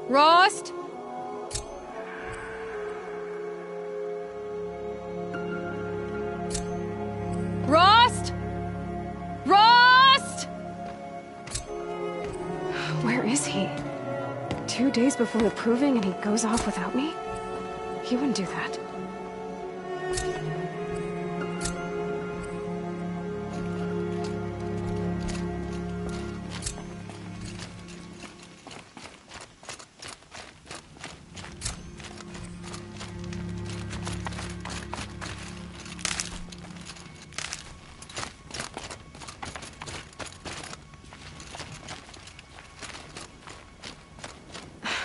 Rost? Rost? Rost? Where is he? 2 days before the proving and he goes off without me? He wouldn't do that.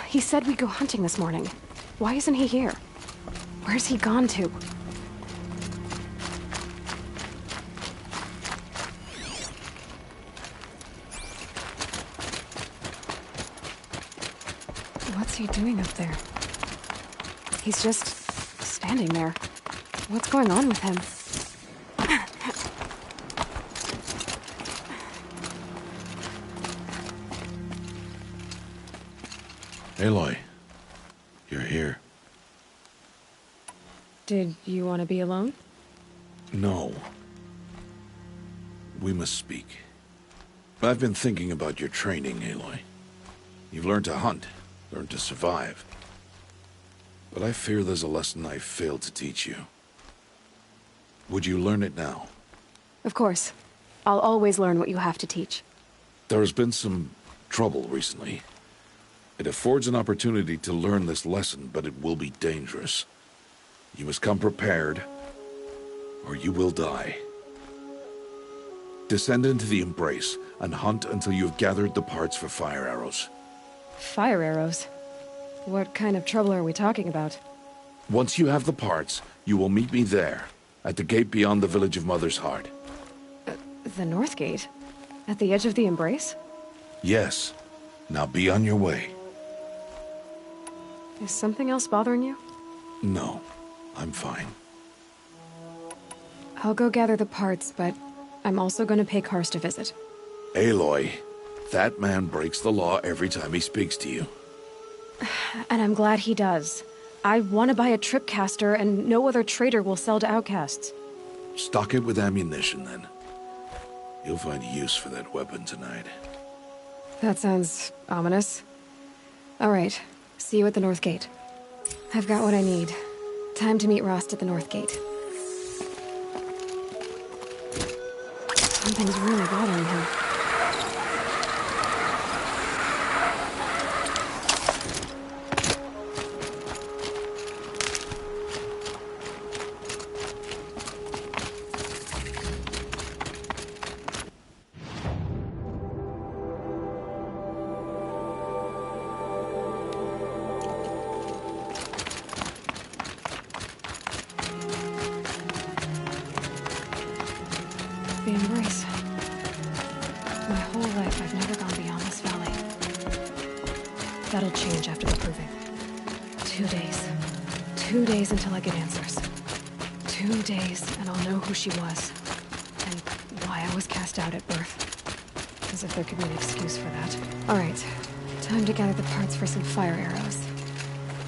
He said we'd go hunting this morning. Why isn't he here? Where's he gone to? What's he doing up there? He's just standing there. What's going on with him? Aloy, you're here. Did you want to be alone? No. We must speak. I've been thinking about your training, Aloy. You've learned to hunt, learned to survive. But I fear there's a lesson I failed to teach you. Would you learn it now? Of course. I'll always learn what you have to teach. There has been some trouble recently. It affords an opportunity to learn this lesson, but it will be dangerous. You must come prepared, or you will die. Descend into the Embrace, and hunt until you have gathered the parts for fire arrows. Fire arrows? What kind of trouble are we talking about? Once you have the parts, you will meet me there, at the gate beyond the village of Mother's Heart. The North Gate? At the edge of the Embrace? Yes. Now be on your way. Is something else bothering you? No, I'm fine. I'll go gather the parts, but I'm also going to pay Karst a visit. Aloy, that man breaks the law every time he speaks to you. And I'm glad he does. I want to buy a tripcaster, and no other trader will sell to outcasts. Stock it with ammunition, then. You'll find use for that weapon tonight. That sounds ominous. All right. See you at the North Gate. I've got what I need. Time to meet Rost at the North Gate. Something's really bothering him. The Embrace. My whole life, I've never gone beyond this valley. That'll change after the proving. 2 days. 2 days until I get answers. 2 days, and I'll know who she was. And why I was cast out at birth. As if there could be an excuse for that. Alright. Time to gather the parts for some fire arrows.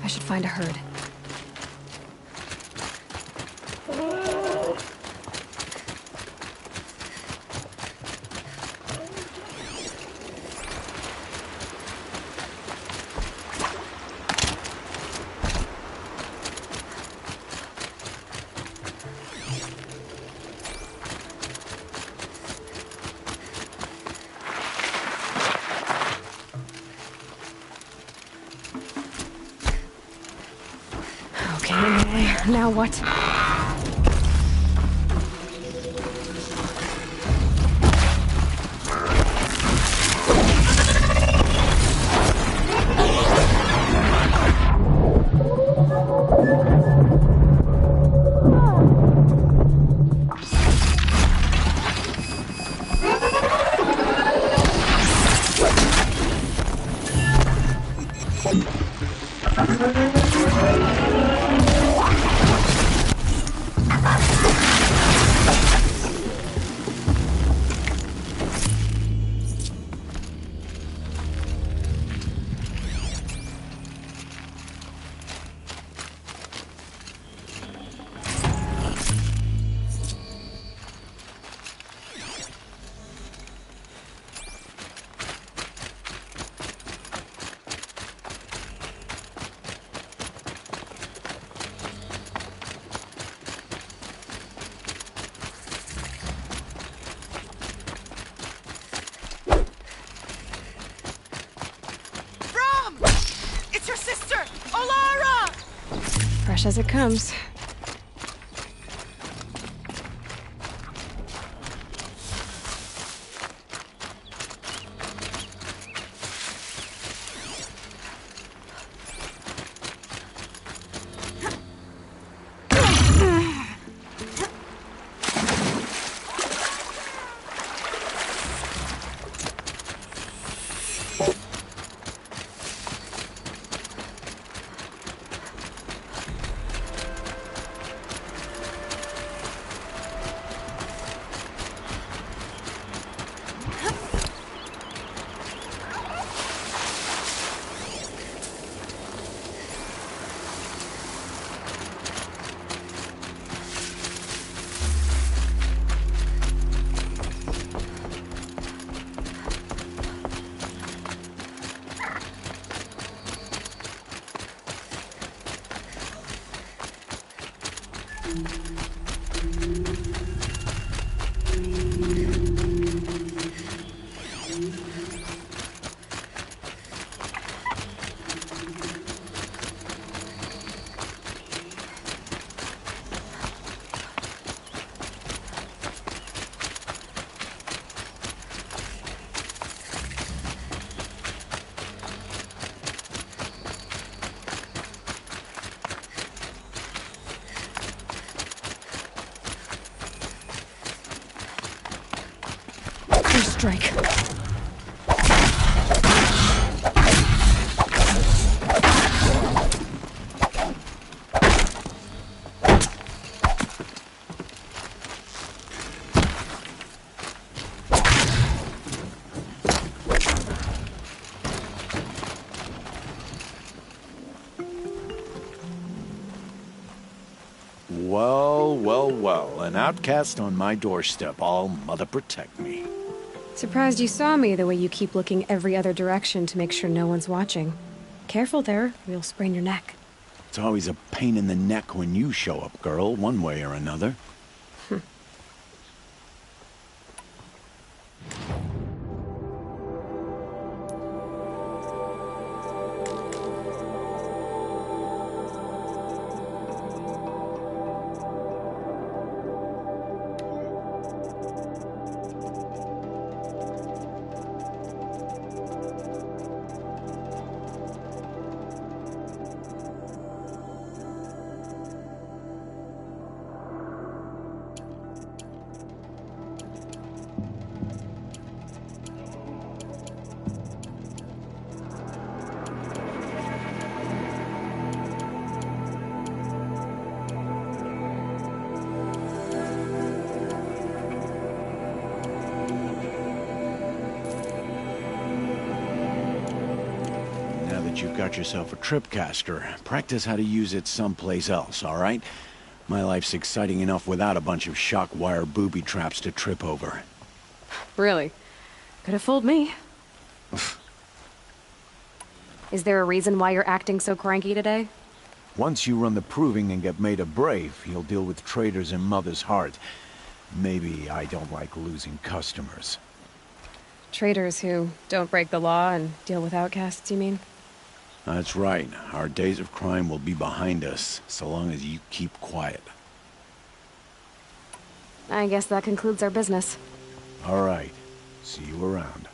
I should find a herd. Okay, now what? Fresh as it comes. First strike. Well, well, well. An outcast on my doorstep. All mother protect me. Surprised you saw me the way you keep looking every other direction to make sure no one's watching. Careful there, or you'll sprain your neck. It's always a pain in the neck when you show up, girl, one way or another. You've got yourself a tripcaster. Practice how to use it someplace else, all right? My life's exciting enough without a bunch of shock wire booby traps to trip over. Really? Could have fooled me. Is there a reason why you're acting so cranky today? Once you run the proving and get made a brave, you'll deal with traitors in Mother's Heart. Maybe I don't like losing customers. Traitors who don't break the law and deal with outcasts, you mean? That's right. Our days of crime will be behind us, so long as you keep quiet. I guess that concludes our business. All right. See you around.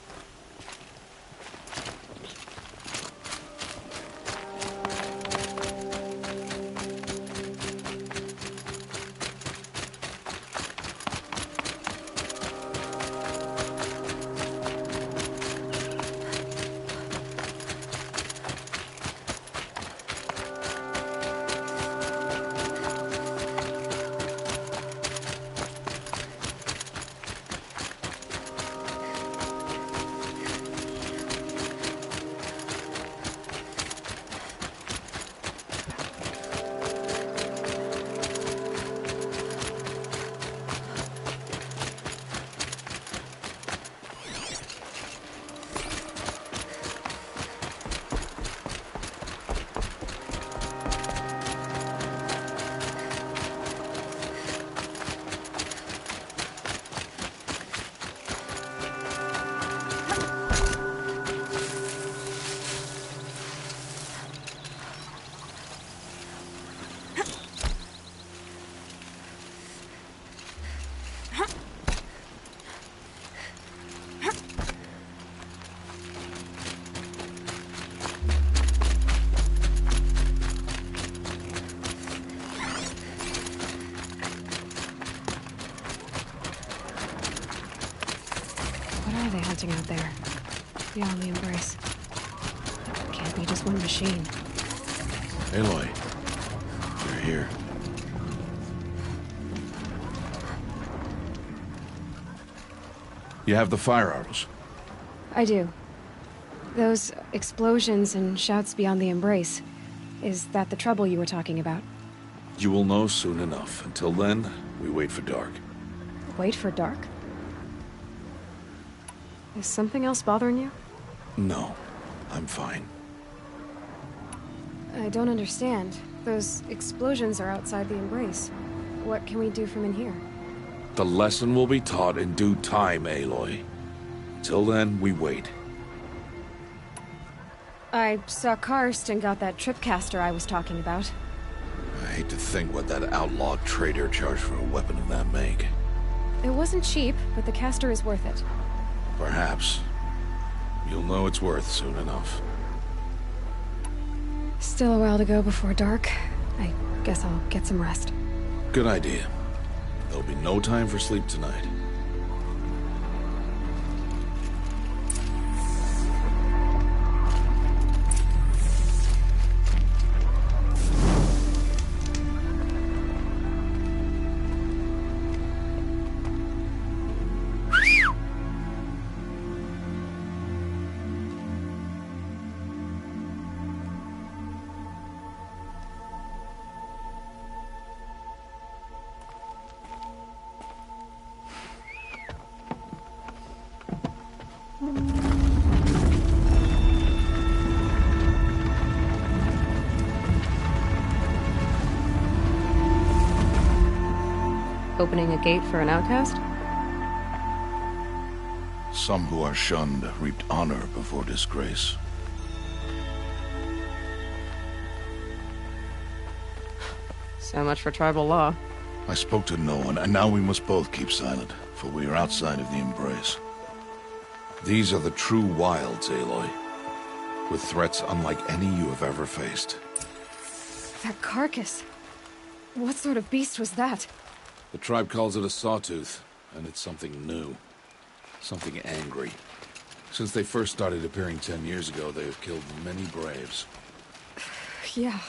they hunting out there? Beyond the Embrace. It can't be just one machine. Aloy, you're here. You have the fire arrows? I do. Those explosions and shouts beyond the Embrace. Is that the trouble you were talking about? You will know soon enough. Until then, we wait for dark. Wait for dark? Is something else bothering you? No, I'm fine. I don't understand. Those explosions are outside the Embrace. What can we do from in here? The lesson will be taught in due time, Aloy. Till then, we wait. I saw Karst and got that tripcaster I was talking about. I hate to think what that outlaw trader charged for a weapon of that make. It wasn't cheap, but the caster is worth it. Perhaps. You'll know it's worth soon enough. Still a while to go before dark. I guess I'll get some rest. Good idea. There'll be no time for sleep tonight. Opening a gate for an outcast? Some who are shunned reaped honor before disgrace. So much for tribal law. I spoke to no one, and now we must both keep silent, for we are outside of the Embrace. These are the true wilds, Aloy, with threats unlike any you have ever faced. That carcass. What sort of beast was that? The tribe calls it a sawtooth, and it's something new. Something angry. Since they first started appearing 10 years ago, they have killed many braves. Yeah.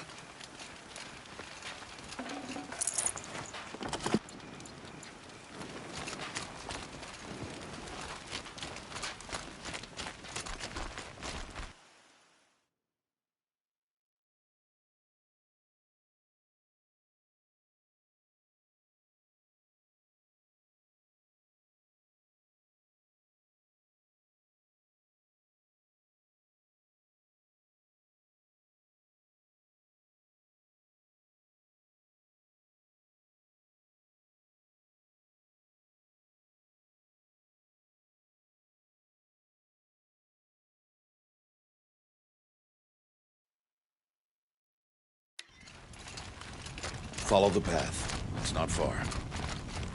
Follow the path. It's not far.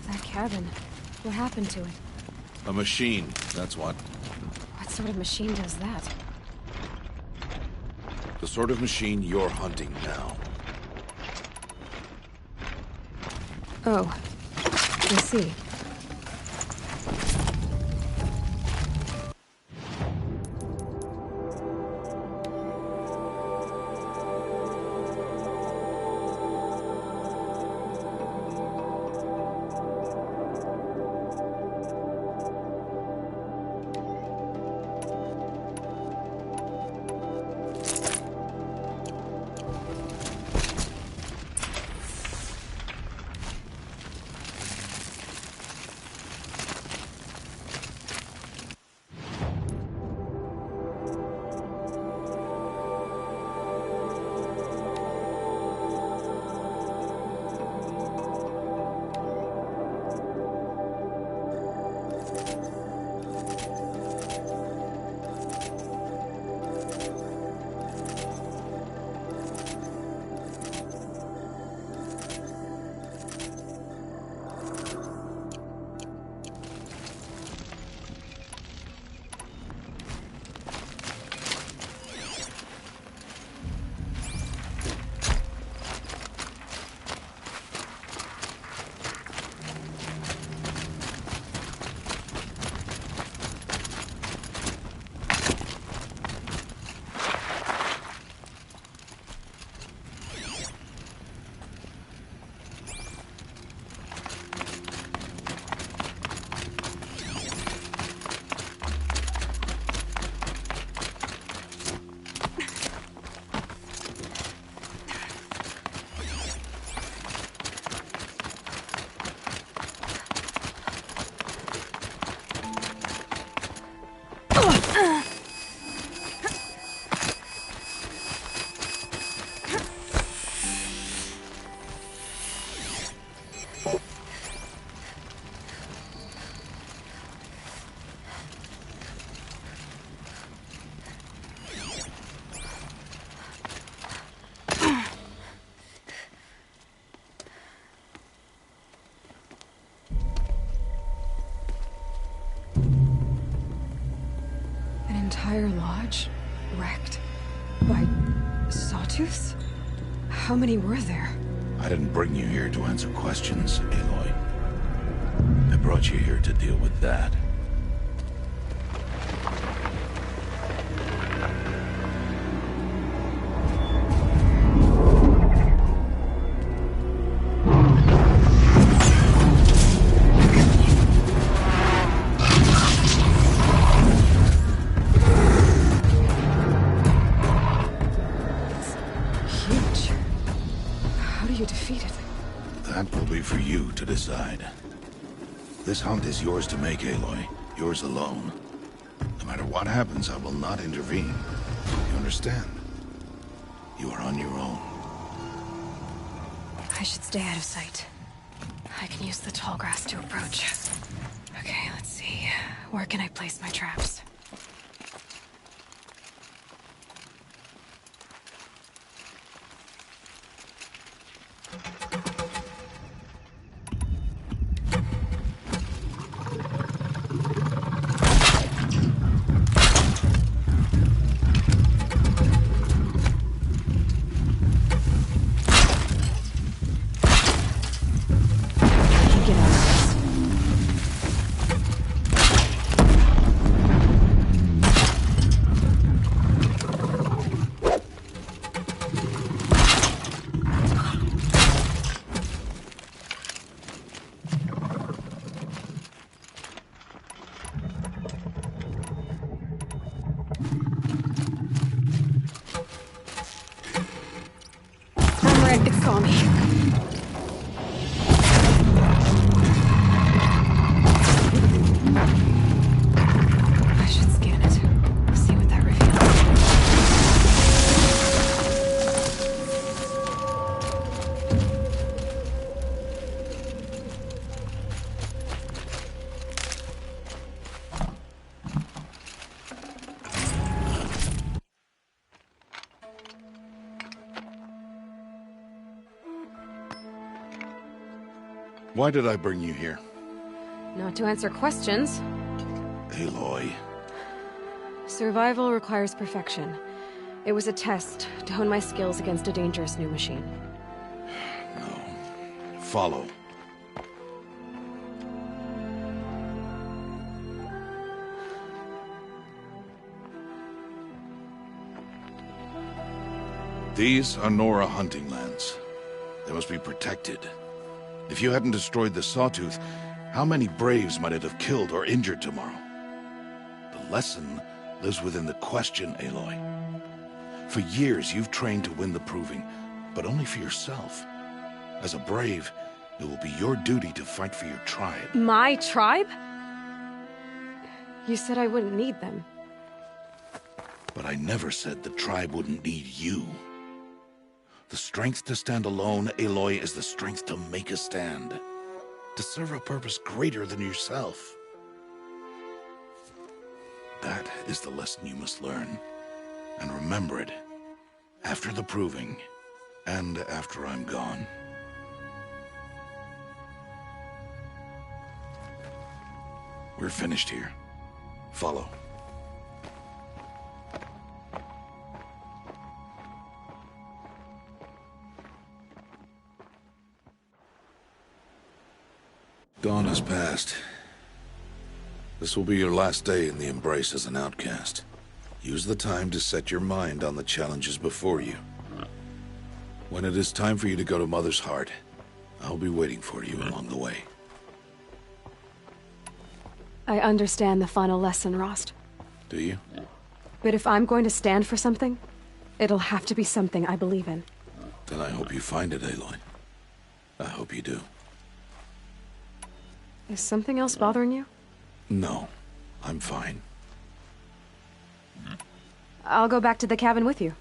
That cabin. What happened to it? A machine, that's what. What sort of machine does that? The sort of machine you're hunting now. Oh. I see. entire lodge wrecked by sawtooths? How many were there? I didn't bring you here to answer questions, Aloy. I brought you here to deal with that. Huge. How do you defeat it? That will be for you to decide. This hunt is yours to make, Aloy. Yours alone. No matter what happens, I will not intervene. You understand? You are on your own. I should stay out of sight. I can use the tall grass to approach. Okay, let's see. Where can I place my traps? Get out of this. Comrade, it saw me. I should scan it. See what that reveals. Why did I bring you here? Not to answer questions. Aloy. Survival requires perfection. It was a test to hone my skills against a dangerous new machine. No. Follow. These are Nora hunting lands. They must be protected. If you hadn't destroyed the Sawtooth, how many Braves might it have killed or injured tomorrow? The lesson lives within the question, Aloy. For years, you've trained to win the Proving, but only for yourself. As a Brave, it will be your duty to fight for your tribe. My tribe? You said I wouldn't need them. But I never said the tribe wouldn't need you. The strength to stand alone, Aloy, is the strength to make a stand. To serve a purpose greater than yourself. That is the lesson you must learn. And remember it. After the Proving. And after I'm gone. We're finished here. Follow. Dawn has passed. This will be your last day in the Embrace as an outcast. Use the time to set your mind on the challenges before you. When it is time for you to go to Mother's Heart, I'll be waiting for you along the way. I understand the final lesson, Rost. Do you? But if I'm going to stand for something, it'll have to be something I believe in. Then I hope you find it, Aloy. I hope you do. Is something else bothering you? No, I'm fine. I'll go back to the cabin with you.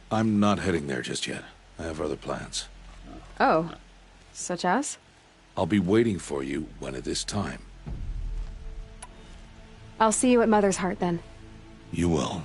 I'm not heading there just yet. I have other plans. Oh. Such as? I'll be waiting for you when it is time. I'll see you at Mother's Heart, then. You will.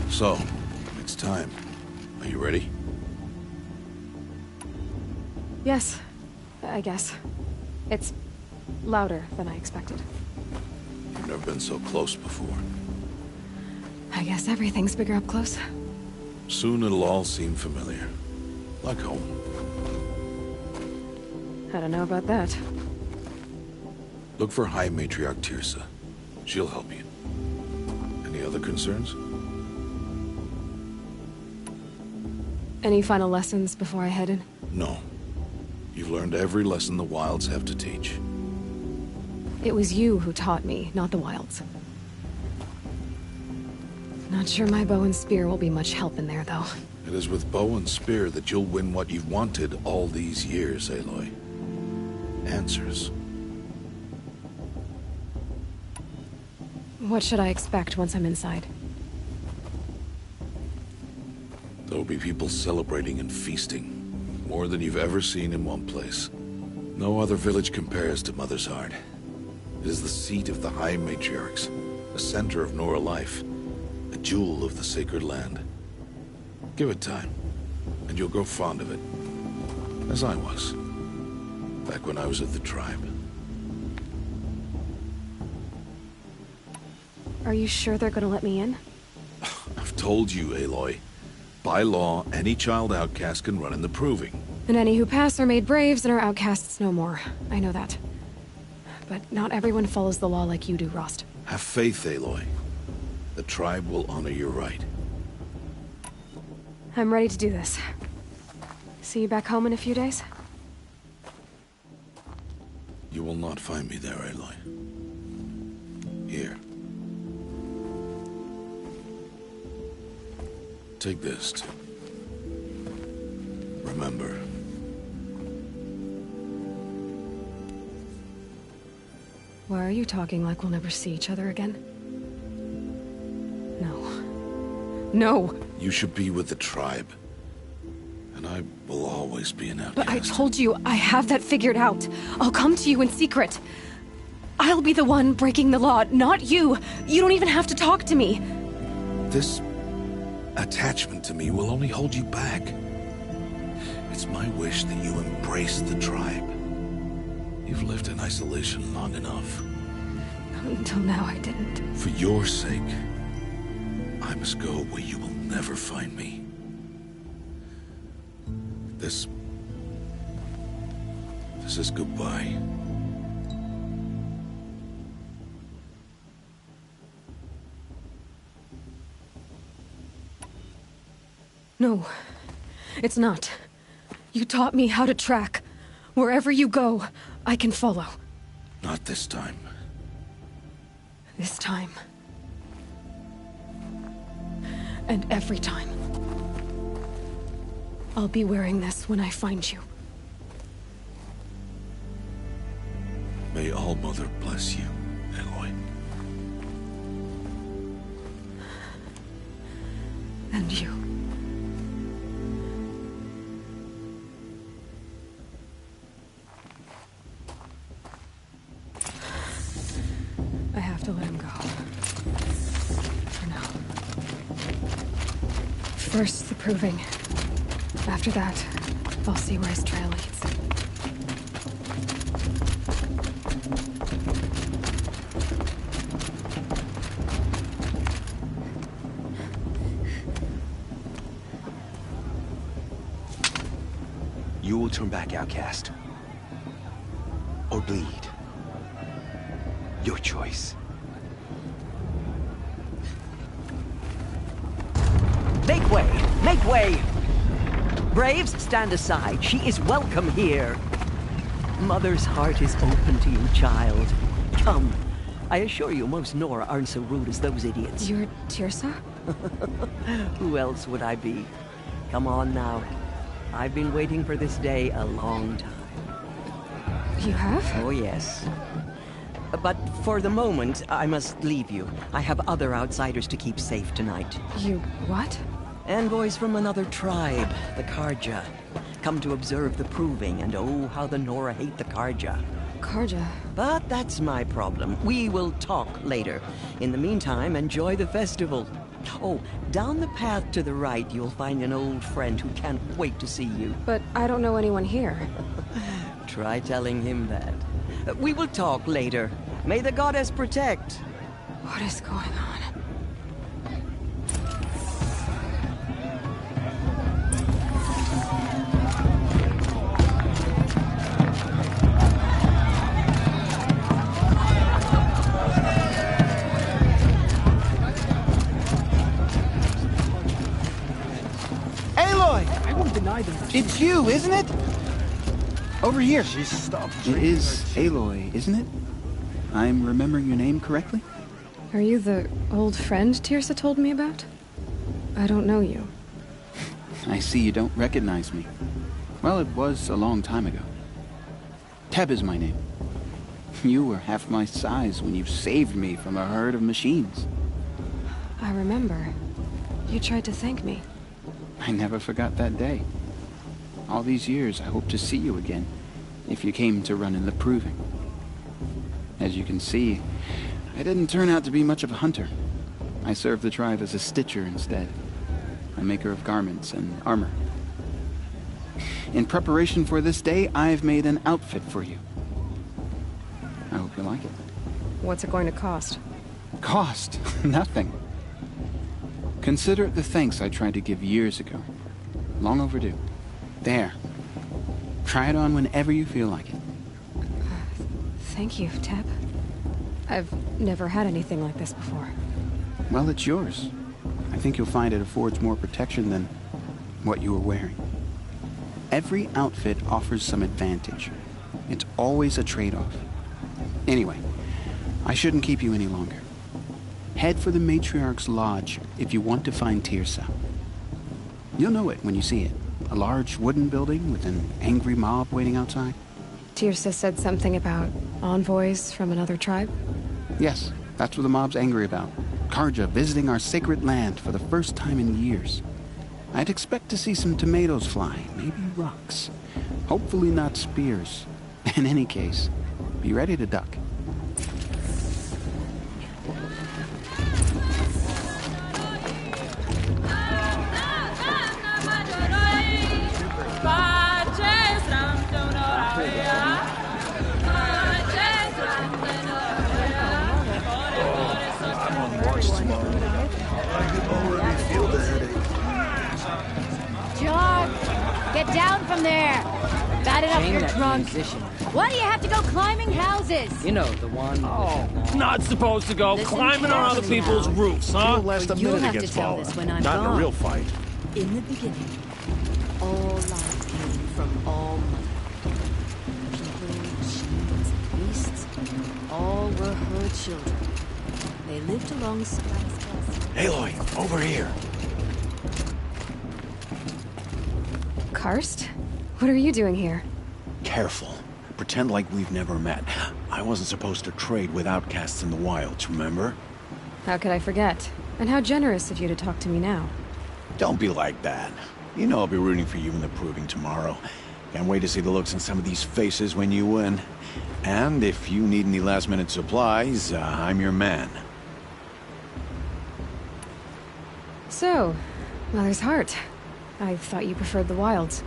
So, it's time. Are you ready? Yes, I guess. It's louder than I expected. You've never been so close before. I guess everything's bigger up close. Soon it'll all seem familiar. Like home. I don't know about that. Look for High Matriarch Tirsa. She'll help you. Any other concerns? Any final lessons before I head in? No. You've learned every lesson the Wilds have to teach. It was you who taught me, not the Wilds. Not sure my bow and spear will be much help in there, though. It is with bow and spear that you'll win what you've wanted all these years, Aloy. Answers. What should I expect once I'm inside? There will be people celebrating and feasting. More than you've ever seen in one place. No other village compares to Mother's Heart. It is the seat of the High Matriarchs, the center of Nora life, a jewel of the sacred land. Give it time, and you'll grow fond of it. As I was, back when I was of the tribe. Are you sure they're gonna let me in? I've told you, Aloy. By law, any child outcast can run in the Proving. And any who pass are made braves and are outcasts no more. I know that. But not everyone follows the law like you do, Rost. Have faith, Aloy. The tribe will honor your right. I'm ready to do this. See you back home in a few days? You will not find me there, Aloy. Here. Take this, too. Remember. Why are you talking like we'll never see each other again? No. No! You should be with the tribe. And I will always be an outcast. But I told you, I have that figured out. I'll come to you in secret. I'll be the one breaking the law, not you. You don't even have to talk to me. This attachment to me will only hold you back. It's my wish that you embrace the tribe. You've lived in isolation long enough. Until now, I didn't. For your sake, I must go where you will never find me. This is goodbye. No, it's not. You taught me how to track. Wherever you go, I can follow. Not this time. This time. And every time. I'll be wearing this when I find you. May All-Mother bless you, Aloy. And you. I have to let him go. For now. First, the proving. After that, I'll see where his trail leads. turn back, outcast. Or bleed. Your choice. Make way! Make way! Braves, stand aside. She is welcome here. Mother's heart is open to you, child. Come. I assure you, most Nora aren't so rude as those idiots. You're Tirsa? Who else would I be? Come on now. I've been waiting for this day a long time. You have? Oh, yes. But for the moment, I must leave you. I have other outsiders to keep safe tonight. You what? Envoys from another tribe, the Karja. Come to observe the proving, and oh, how the Nora hate the Karja. Karja? But that's my problem. We will talk later. In the meantime, enjoy the festival. Oh, down the path to the right, you'll find an old friend who can't wait to see you. But I don't know anyone here. Try telling him that. We will talk later. May the goddess protect. What is going on? It's you, isn't it? Over here. She stopped. It is Aloy, isn't it? I'm remembering your name correctly? Are you the old friend Tirsa told me about? I don't know you. I see you don't recognize me. Well, it was a long time ago. Teb is my name. You were half my size when you saved me from a herd of machines. I remember. You tried to thank me. I never forgot that day. All these years, I hope to see you again, if you came to run in the proving. As you can see, I didn't turn out to be much of a hunter. I served the tribe as a stitcher instead, a maker of garments and armor. In preparation for this day, I've made an outfit for you. I hope you like it. What's it going to cost? Cost? Nothing. Consider it the thanks I tried to give years ago. Long overdue. There. Try it on whenever you feel like it. Thank you, Teb. I've never had anything like this before. Well, it's yours. I think you'll find it affords more protection than what you were wearing. Every outfit offers some advantage. It's always a trade-off. Anyway, I shouldn't keep you any longer. Head for the Matriarch's Lodge if you want to find Tirsa. You'll know it when you see it. A large wooden building with an angry mob waiting outside. Tirsa said something about envoys from another tribe? Yes, that's what the mob's angry about. Karja visiting our sacred land for the first time in years. I'd expect to see some tomatoes fly, maybe rocks. Hopefully not spears. In any case, be ready to duck. John, get down from there. Bad enough you're drunk. Why do you have to go climbing houses? You know, the one... Not supposed to go Listen climbing on other carefully people's now. roofs, huh? Last a You'll minute have it gets to tell fallen. this when I'm Not in gone. a real fight. In the beginning, all life came from all mother. People, machines, and beasts, all were her children. They lived alongside us. Aloy, over here. Karst? What are you doing here? Careful. Pretend like we've never met. I wasn't supposed to trade with outcasts in the wilds, remember? How could I forget? And how generous of you to talk to me now. Don't be like that. You know I'll be rooting for you in the proving tomorrow. Can't wait to see the looks on some of these faces when you win. And if you need any last-minute supplies, I'm your man. So, Mother's Heart. I thought you preferred the wilds.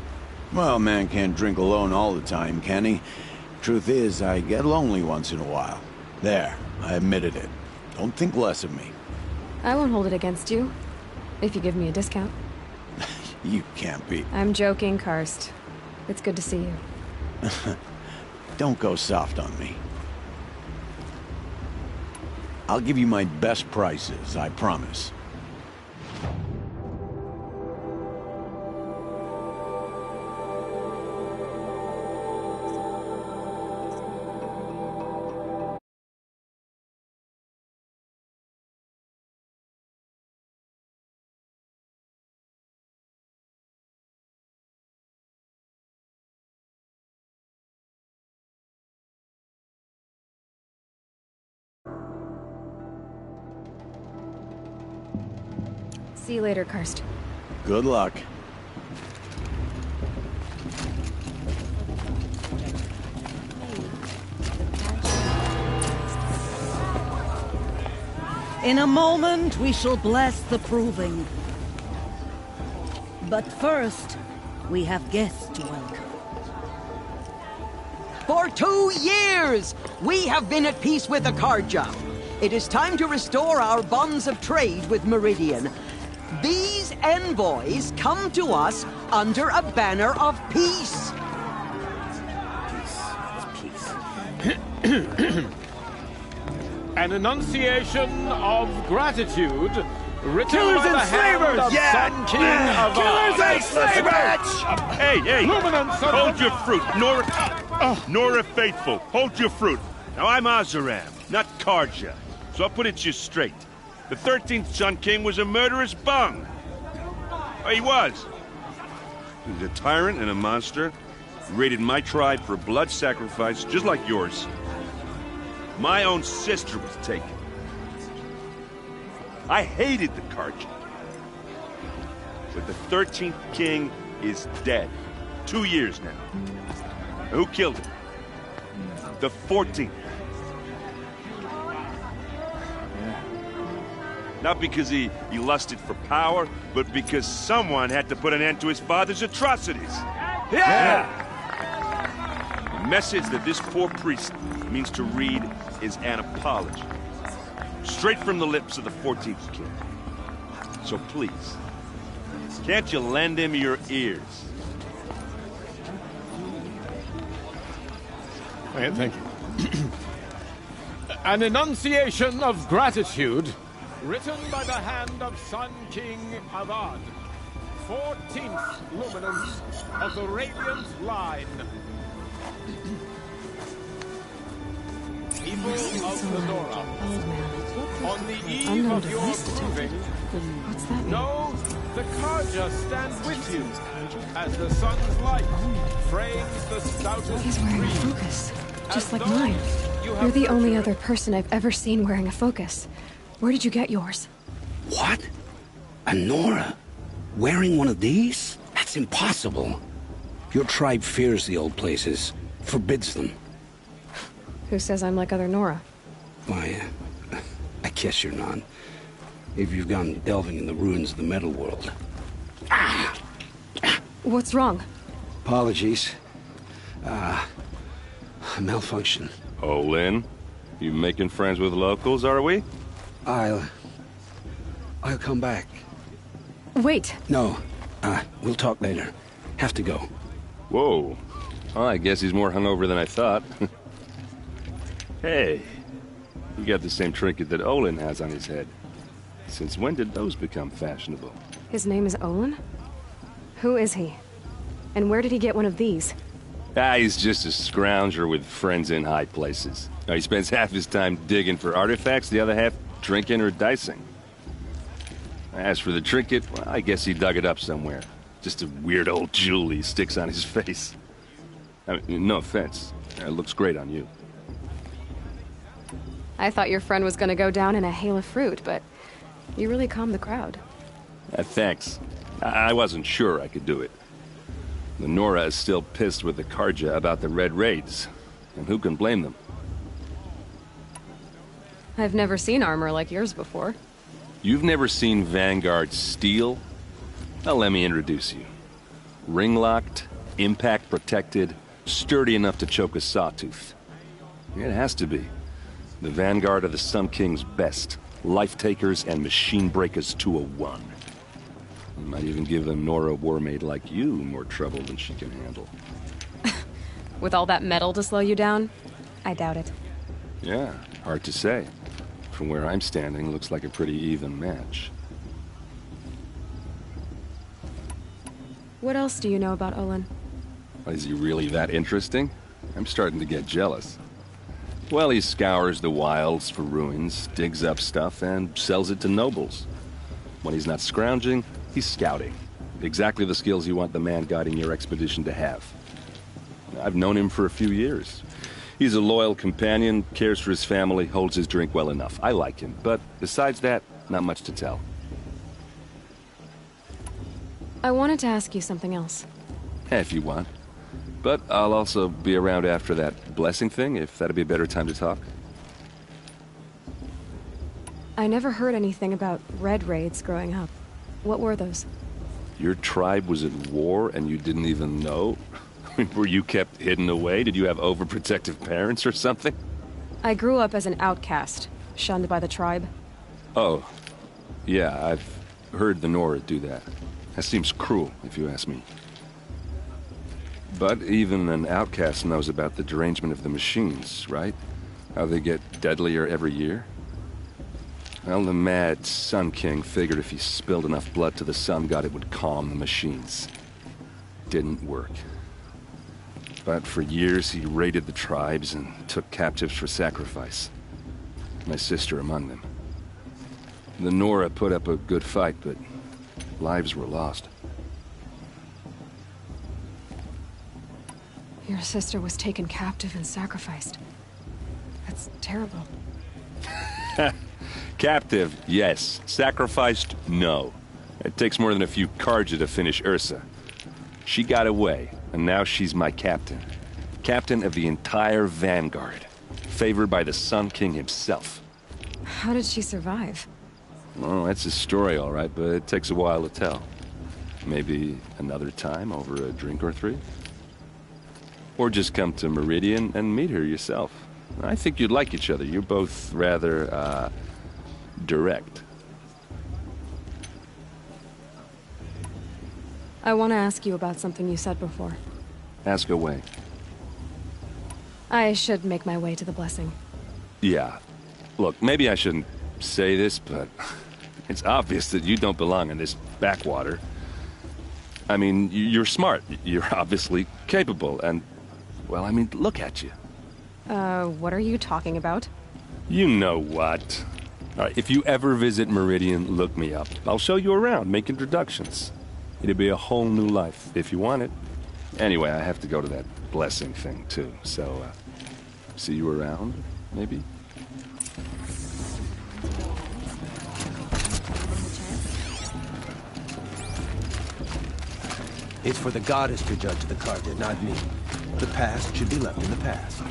Well, man can't drink alone all the time, can he? Truth is, I get lonely once in a while. There, I admitted it. Don't think less of me. I won't hold it against you. If you give me a discount. You can't be. I'm joking, Karst. It's good to see you. Don't go soft on me. I'll give you my best prices, I promise. See you later, Karst. Good luck. In a moment, we shall bless the proving. But first, we have guests to welcome. For 2 years, we have been at peace with the Karja. It is time to restore our bonds of trade with Meridian. These envoys come to us under a banner of peace. An enunciation of gratitude written Killers by and the hand slavers! of Sun King of Killers and slavers! Hey, Luminance of hold your fruit. Nora Faithful, hold your fruit. Now, I'm Azaram, not Karja, so I'll put it to you straight. The 13th Sun King was a murderous bung. Oh, he was. He was a tyrant and a monster. He raided my tribe for a blood sacrifice, just like yours. My own sister was taken. I hated the Karja. But the 13th king is dead. 2 years now. Who killed him? The 14th. Not because he lusted for power, but because someone had to put an end to his father's atrocities. Yeah! The message that this poor priest means to read is an apology. Straight from the lips of the 14th king. So please, can't you lend him your ears? Thank you. An enunciation of gratitude written by the hand of Sun King Avad, 14th luminance of the Radiant Line. People of the Nora, Old man. on the eve Unknown of your device detected. proving, What's that mean? know the Karja stand with you as the sun's light frames the stoutest He's wearing a tree. focus, just As like those mine. you You're have the only nurtured. other person I've ever seen wearing a focus. Where did you get yours? What? A Nora? Wearing one of these? That's impossible. Your tribe fears the old places, forbids them. Who says I'm like other Nora? Why, I guess you're not. If you've gone delving in the ruins of the metal world. What's wrong? Apologies. A malfunction. Oh, Lynn, you making friends with locals, are we? I'll come back. Wait. No, we'll talk later. Have to go. Whoa. Well, I guess he's more hungover than I thought. Hey, you got the same trinket that Olin has on his head. Since when did those become fashionable? His name is Olin? Who is he? And where did he get one of these? He's just a scrounger with friends in high places. He spends half his time digging for artifacts, the other half drinking or dicing. As for the trinket, well, I guess he dug it up somewhere. Just a weird old jewel he sticks on his face. I mean, no offense. It looks great on you. I thought your friend was gonna go down in a hail of fruit, but you really calmed the crowd. Thanks. I wasn't sure I could do it. The Nora is still pissed with the Karja about the Red Raids. And who can blame them? I've never seen armor like yours before. You've never seen Vanguard steel? Well, let me introduce you. Ring-locked, impact-protected, sturdy enough to choke a sawtooth. It has to be. The Vanguard of the Sun King's best. Life-takers and machine breakers to a one. You might even give a Nora warmaid like you more trouble than she can handle. With all that metal to slow you down? I doubt it. Yeah, hard to say. From where I'm standing, looks like a pretty even match. What else do you know about Olin? Is he really that interesting? I'm starting to get jealous. Well, he scours the wilds for ruins, digs up stuff, and sells it to nobles. When he's not scrounging, he's scouting. Exactly the skills you want the man guiding your expedition to have. I've known him for a few years. He's a loyal companion, cares for his family, holds his drink well enough. I like him, but besides that, not much to tell. I wanted to ask you something else. If you want. But I'll also be around after that blessing thing, if that'd be a better time to talk. I never heard anything about red raids growing up. What were those? Your tribe was at war and you didn't even know? Were you kept hidden away? Did you have overprotective parents or something? I grew up as an outcast, shunned by the tribe. Oh, yeah, I've heard the Nora do that. That seems cruel, if you ask me. But even an outcast knows about the derangement of the machines, right? How they get deadlier every year? Well, the mad Sun King figured if he spilled enough blood to the Sun God, it would calm the machines. Didn't work. But for years, he raided the tribes and took captives for sacrifice. My sister among them. The Nora put up a good fight, but lives were lost. Your sister was taken captive and sacrificed. That's terrible. Captive, yes. Sacrificed, no. It takes more than a few Carja to finish Ursa. She got away, and now she's my captain. Captain of the entire Vanguard. Favored by the Sun King himself. How did she survive? Oh, that's a story, all right, but it takes a while to tell. Maybe another time over a drink or three? Or just come to Meridian and meet her yourself. I think you'd like each other. You're both rather, direct. I want to ask you about something you said before. Ask away. I should make my way to the blessing. Yeah. Look, maybe I shouldn't say this, but it's obvious that you don't belong in this backwater. I mean, you're smart. You're obviously capable, and, well, I mean, look at you. What are you talking about? You know what. All right, if you ever visit Meridian, look me up. I'll show you around, make introductions. It'll be a whole new life, if you want it. Anyway, I have to go to that blessing thing, too. So, see you around, maybe? It's for the goddess to judge the Carja, not me. The past should be left in the past.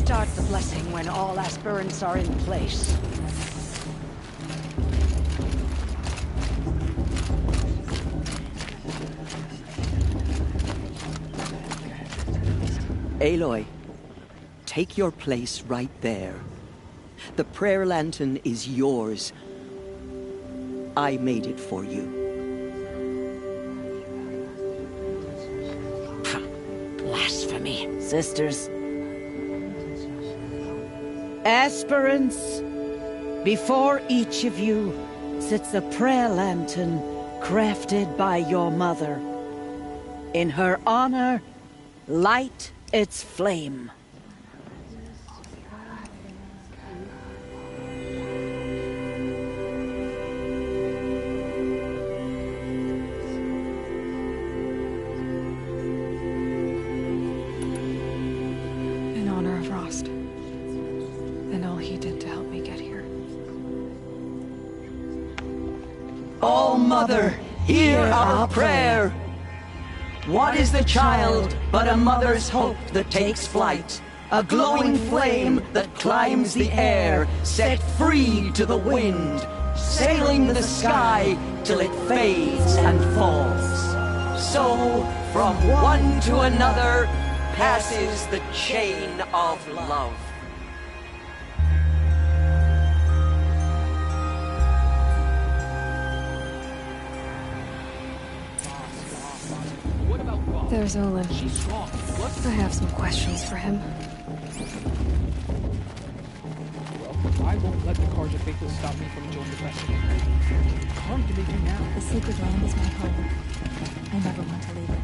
Start the blessing when all aspirants are in place. Aloy, take your place right there. The prayer lantern is yours. I made it for you. Blasphemy, sisters. Aspirants, before each of you sits a prayer lantern crafted by your mother. In her honor, light its flame. In honor of Rost. And all he did to help me get here. All Mother, hear our prayer. What is the child but a mother's hope that takes flight? A glowing flame that climbs the air, set free to the wind, sailing the sky till it fades and falls. So, from one to another passes the chain of love. There's Olin. I have some questions for him. I won't let the Carja faithful stop me from joining the quest. Come to me now. The sacred land is my home. I never want to leave it.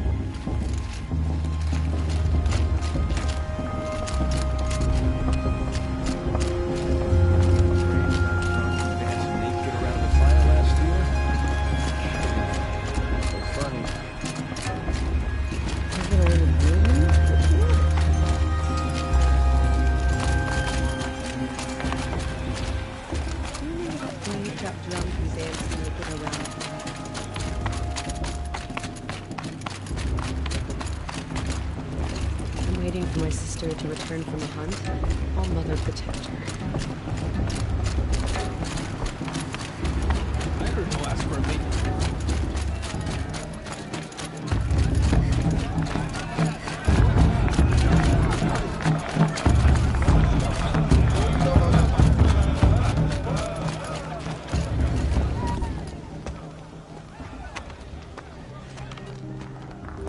For my sister to return from a hunt, All Mother protect her. I heard no ask for a mate.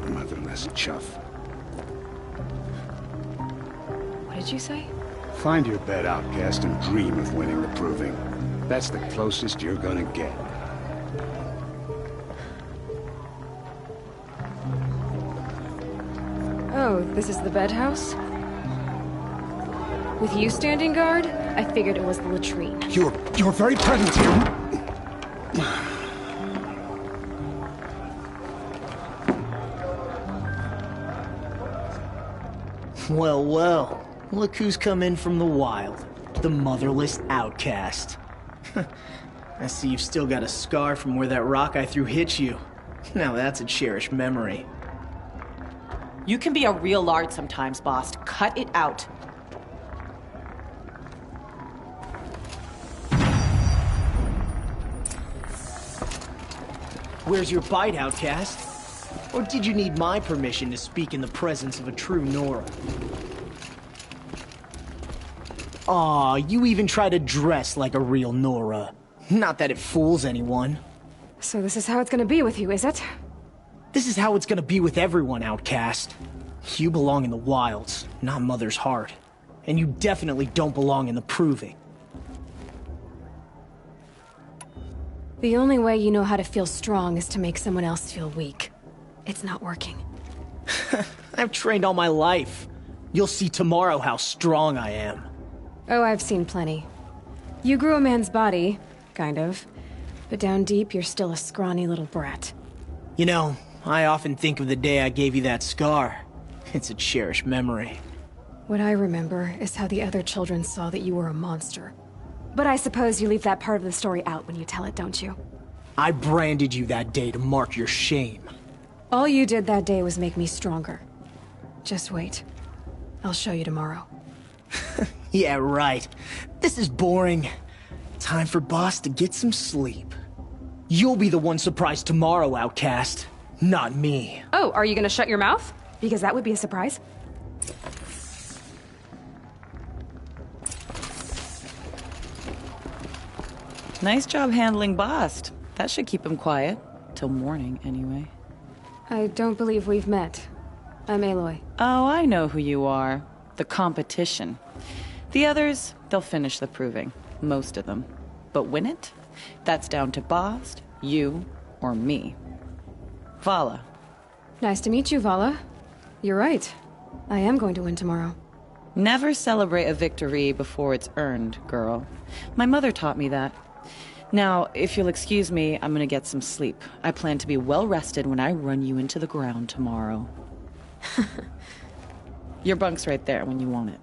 Motherless chuff. What did you say? Find your bed, outcast, and dream of winning the proving. That's the closest you're gonna get. Oh, this is the bed house? With you standing guard, I figured it was the latrine. Your very presence here. Well, well. Look who's come in from the wild. The motherless outcast. I see you've still got a scar from where that rock I threw hit you. Now that's a cherished memory. You can be a real lard sometimes, boss. Cut it out. Where's your bite, outcast? Or did you need my permission to speak in the presence of a true Nora? Aw, you even try to dress like a real Nora. Not that it fools anyone. So this is how it's gonna be with you, is it? This is how it's gonna be with everyone, outcast. You belong in the wilds, not Mother's heart. And you definitely don't belong in the proving. The only way you know how to feel strong is to make someone else feel weak. It's not working. I've trained all my life. You'll see tomorrow how strong I am. Oh, I've seen plenty. You grew a man's body, kind of. But down deep, you're still a scrawny little brat. You know, I often think of the day I gave you that scar. It's a cherished memory. What I remember is how the other children saw that you were a monster. But I suppose you leave that part of the story out when you tell it, don't you? I branded you that day to mark your shame. All you did that day was make me stronger. Just wait. I'll show you tomorrow. Yeah, right. This is boring. Time for Boss to get some sleep. You'll be the one surprised tomorrow, outcast. Not me. Oh, are you gonna shut your mouth? Because that would be a surprise. Nice job handling Bast. That should keep him quiet. Till morning, anyway. I don't believe we've met. I'm Aloy. Oh, I know who you are. The competition. The others, they'll finish the proving. Most of them. But win it? That's down to Bast, you, or me. Vala. Nice to meet you, Vala. You're right. I am going to win tomorrow. Never celebrate a victory before it's earned, girl. My mother taught me that. Now, if you'll excuse me, I'm gonna get some sleep. I plan to be well rested when I run you into the ground tomorrow. Your bunk's right there when you want it.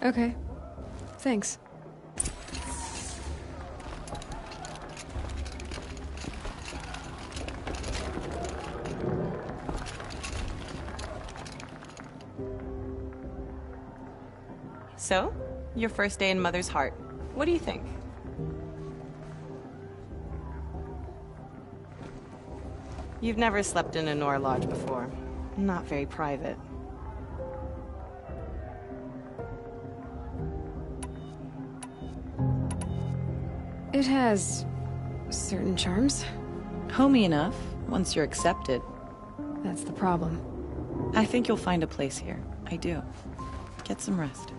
Okay. Thanks. So, your first day in Mother's heart. What do you think? You've never slept in a Nora lodge before. Not very private. It has certain charms. Homey enough, once you're accepted. That's the problem. I think you'll find a place here. I do. Get some rest.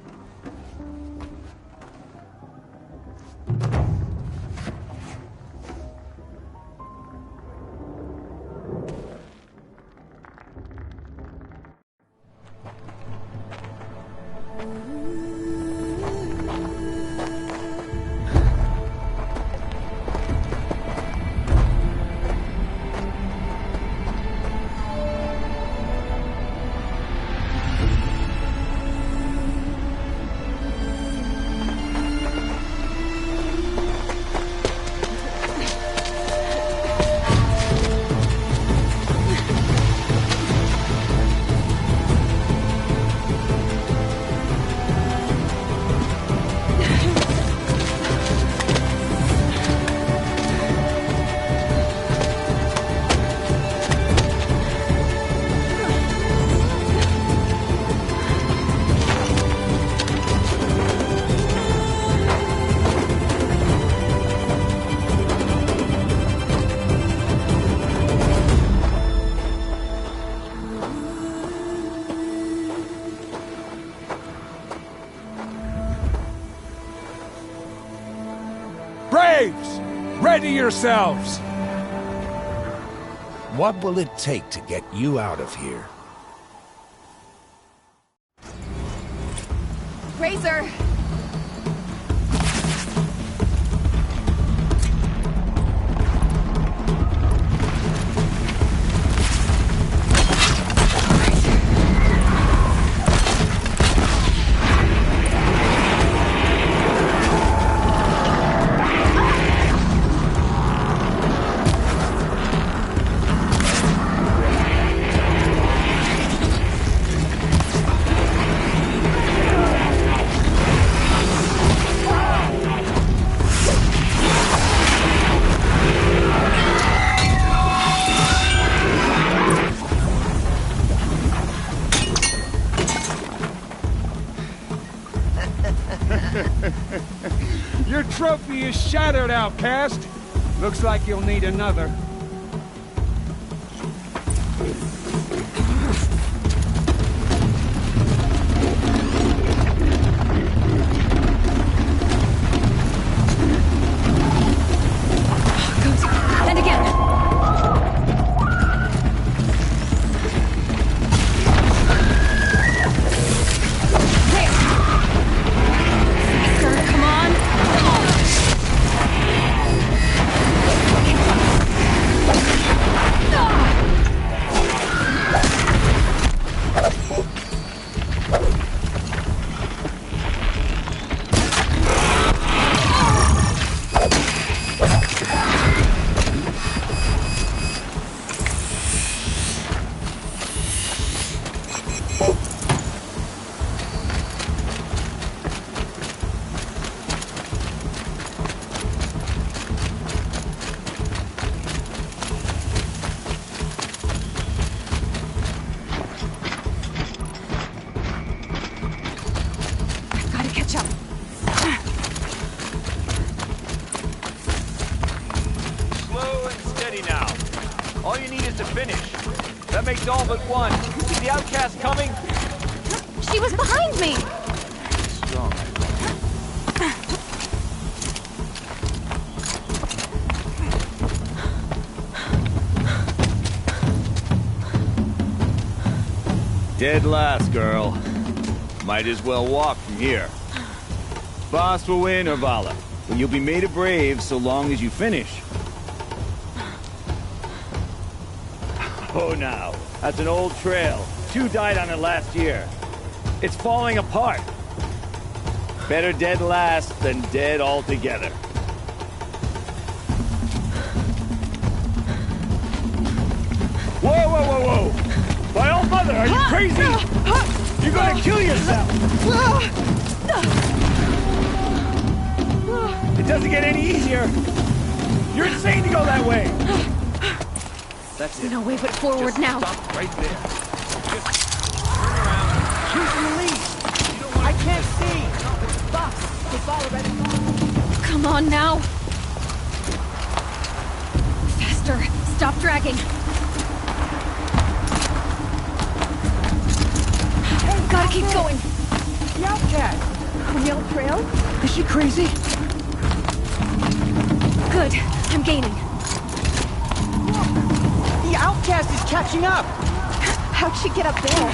Braves! Ready yourselves! What will it take to get you out of here? Razor! Your trophy is shattered, outcast. Looks like you'll need another. And again! All you need is to finish. That makes all but one. Is the outcast coming? She was behind me! Strong. Dead last, girl. Might as well walk from here. Boss will win or Vala, but you'll be made a brave so long as you finish. Oh, now. That's an old trail. 2 died on it last year. It's falling apart. Better dead last than dead altogether. Whoa, whoa, whoa, whoa! My old mother, are you crazy? You're gonna kill yourself! It doesn't get any easier! You're insane to go that way! That's it. No way but forward Just now. Stop right there. Just turn around. Who's in the lead? I can't see. Boss, the ball already. Come on now. Faster. Stop dragging. Hey, gotta keep going. The outcast. On the old trail? Is she crazy? Good. I'm gaining. The outcast is catching up. How'd she get up there?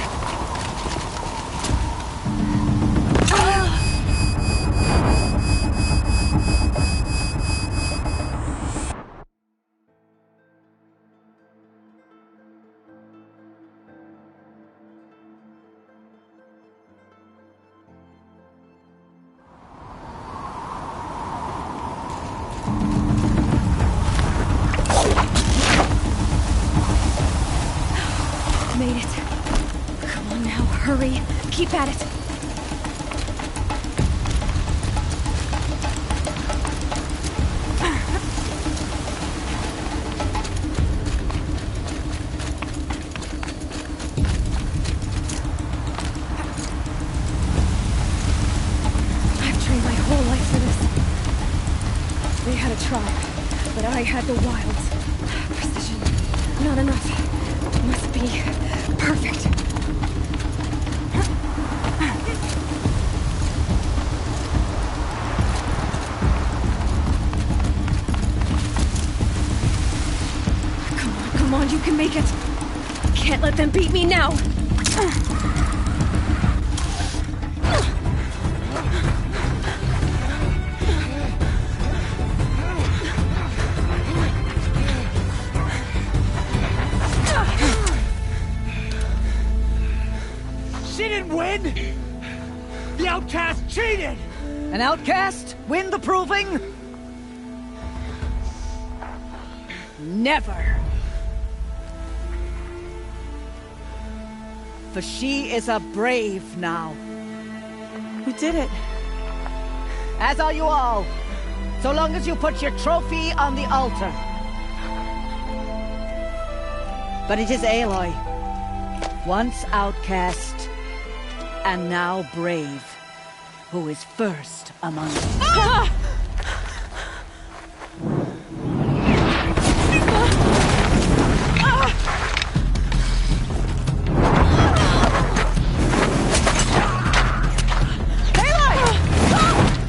Made it. Come on now, hurry. Keep at it. I've trained my whole life for this. They had a tribe, but I had the wilds. Precision. Not enough. Must be perfect. Come on, you can make it. Can't let them beat me now. She didn't win! The outcast cheated! An outcast? Win the proving? Never. For she is a brave now. We did it. As are you all. So long as you put your trophy on the altar. But it is Aloy. Once outcast, and now brave, who is first among us. Ah!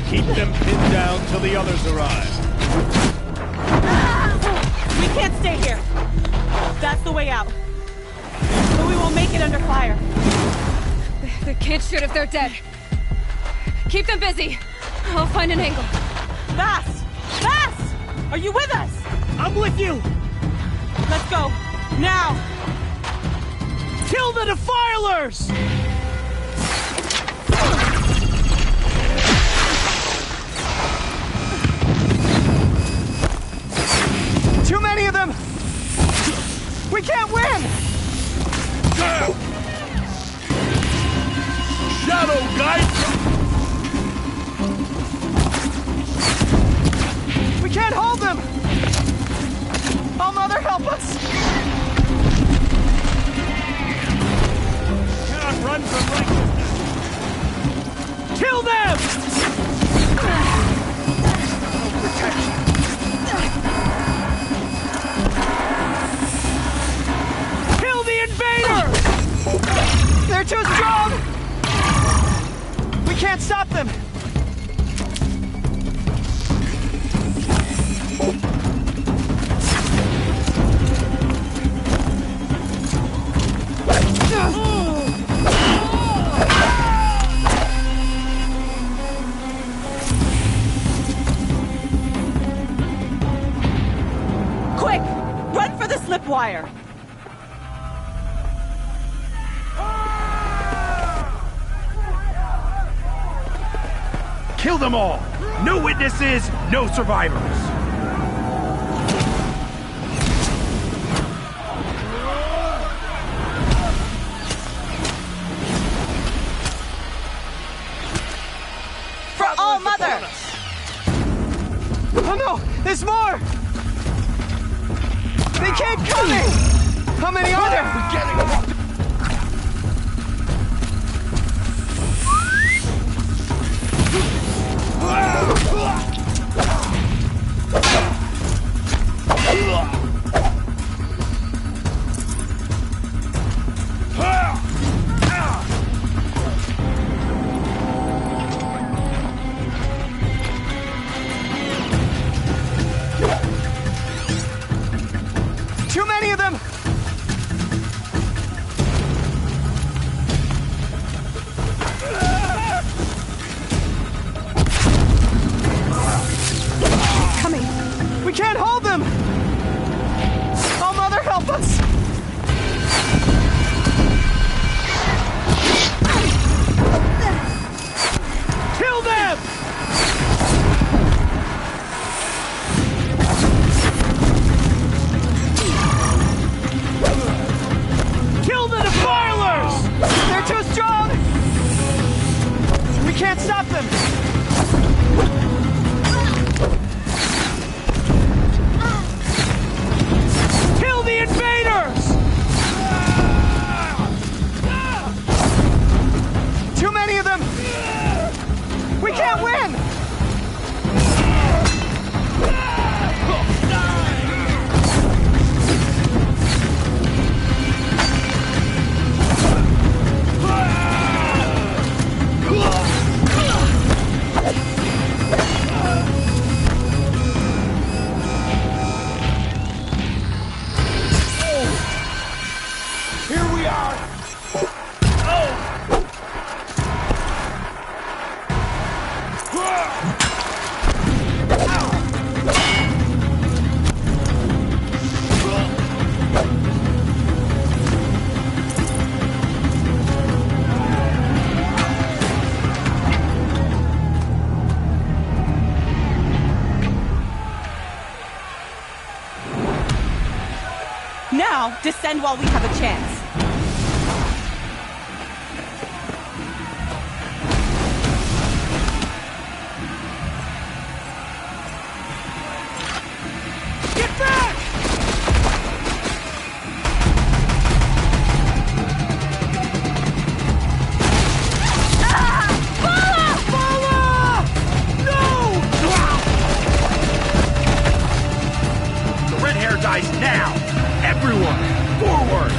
Keep them pinned down till the others arrive. We can't stay here. That's the way out. But we won't make it under fire. They can't shoot if they're dead. Keep them busy. I'll find an angle. Fast! Fast! Are you with us? I'm with you! Let's go. Now! Kill the defilers! Too many of them! We can't win! Shadow Guide! We can't hold them! Oh, Mother, help us! Cannot run from righteousness. Kill them! Kill the invader! They're too strong! We can't stop them! Quick! Run for the slip wire! Kill them all! No witnesses, no survivors! For All Mother! Oh no! There's more! They keep coming! How many are there? We're getting them. Too many of them! Keep coming! We can't hold them! Oh, Mother, help us! Kill them! Kill the defilers! They're too strong! We can't stop them! Kill the invaders! Too many of them! We can't win! Here we are! Now, descend while we have a chance. Get back! The red hair dies now! Everyone, forward!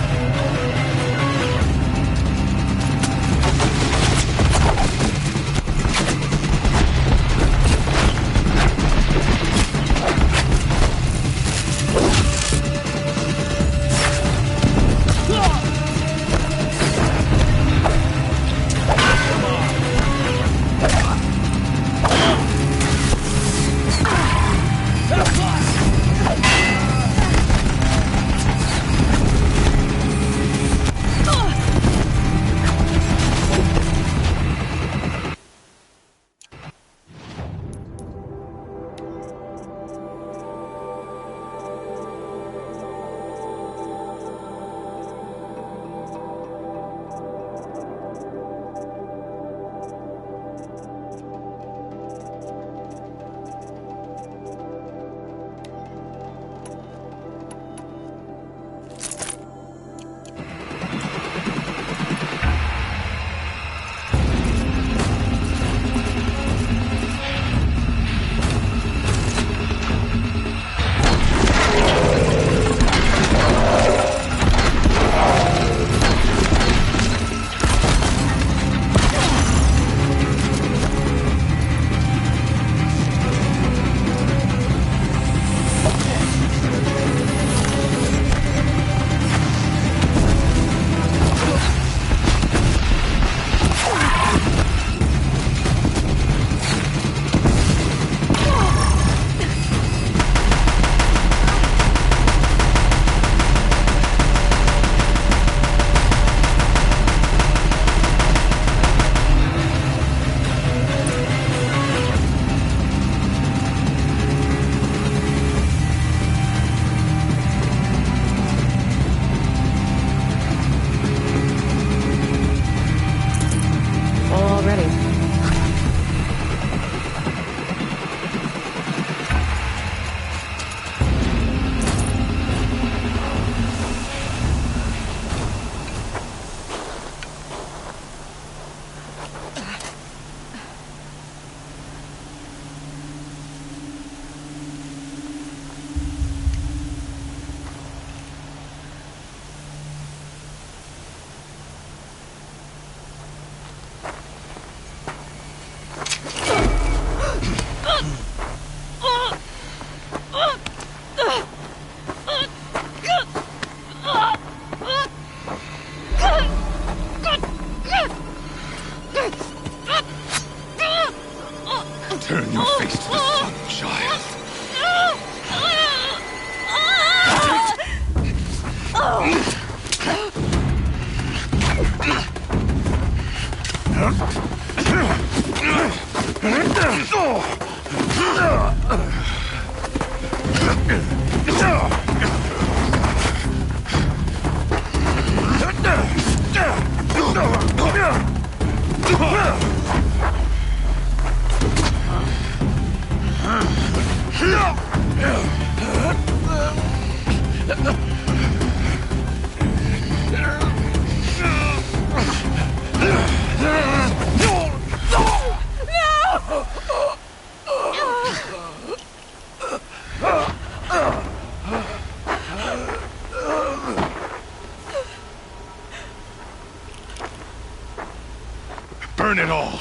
Burn it all,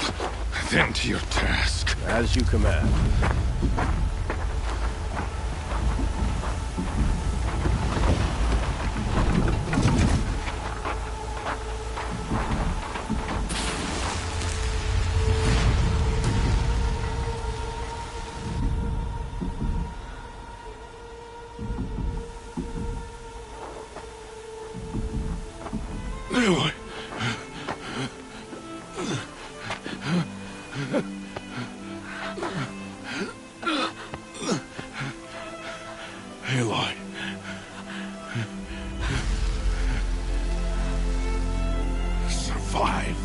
then to your task. As you command. Aloy. Aloy. Survive.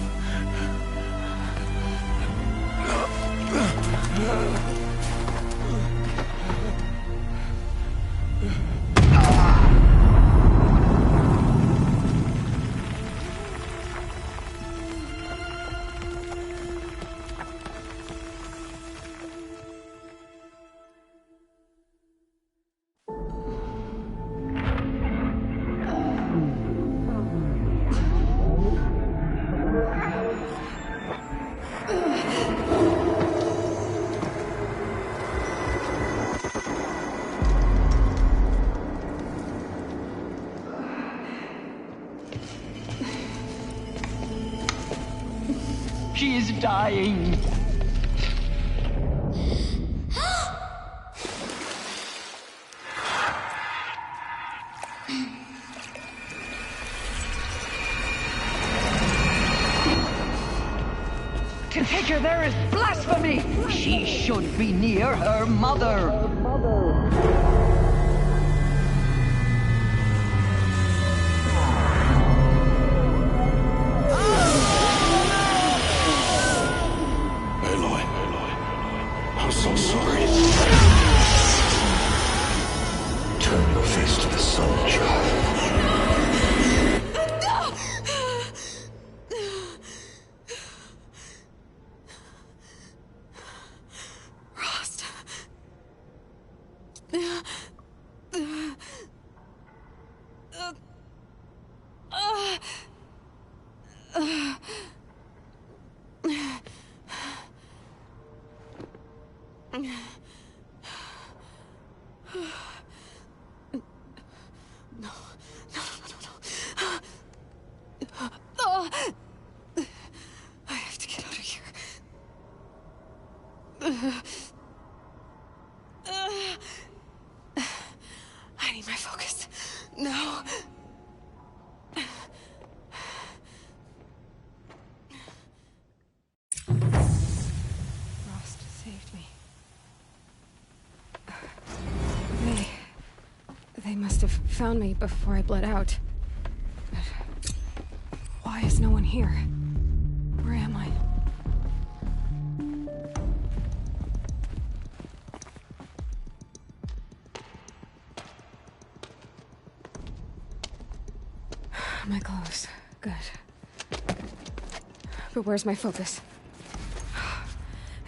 She is dying. To take her there is blasphemy. She should be near her mother. Aloy. I'm so sorry. Turn your face to the sun, child. I have to get out of here. I need my focus. No. Frost saved me. They must have found me before I bled out. But why is no one here? Where am I? My clothes. Good. But where's my focus?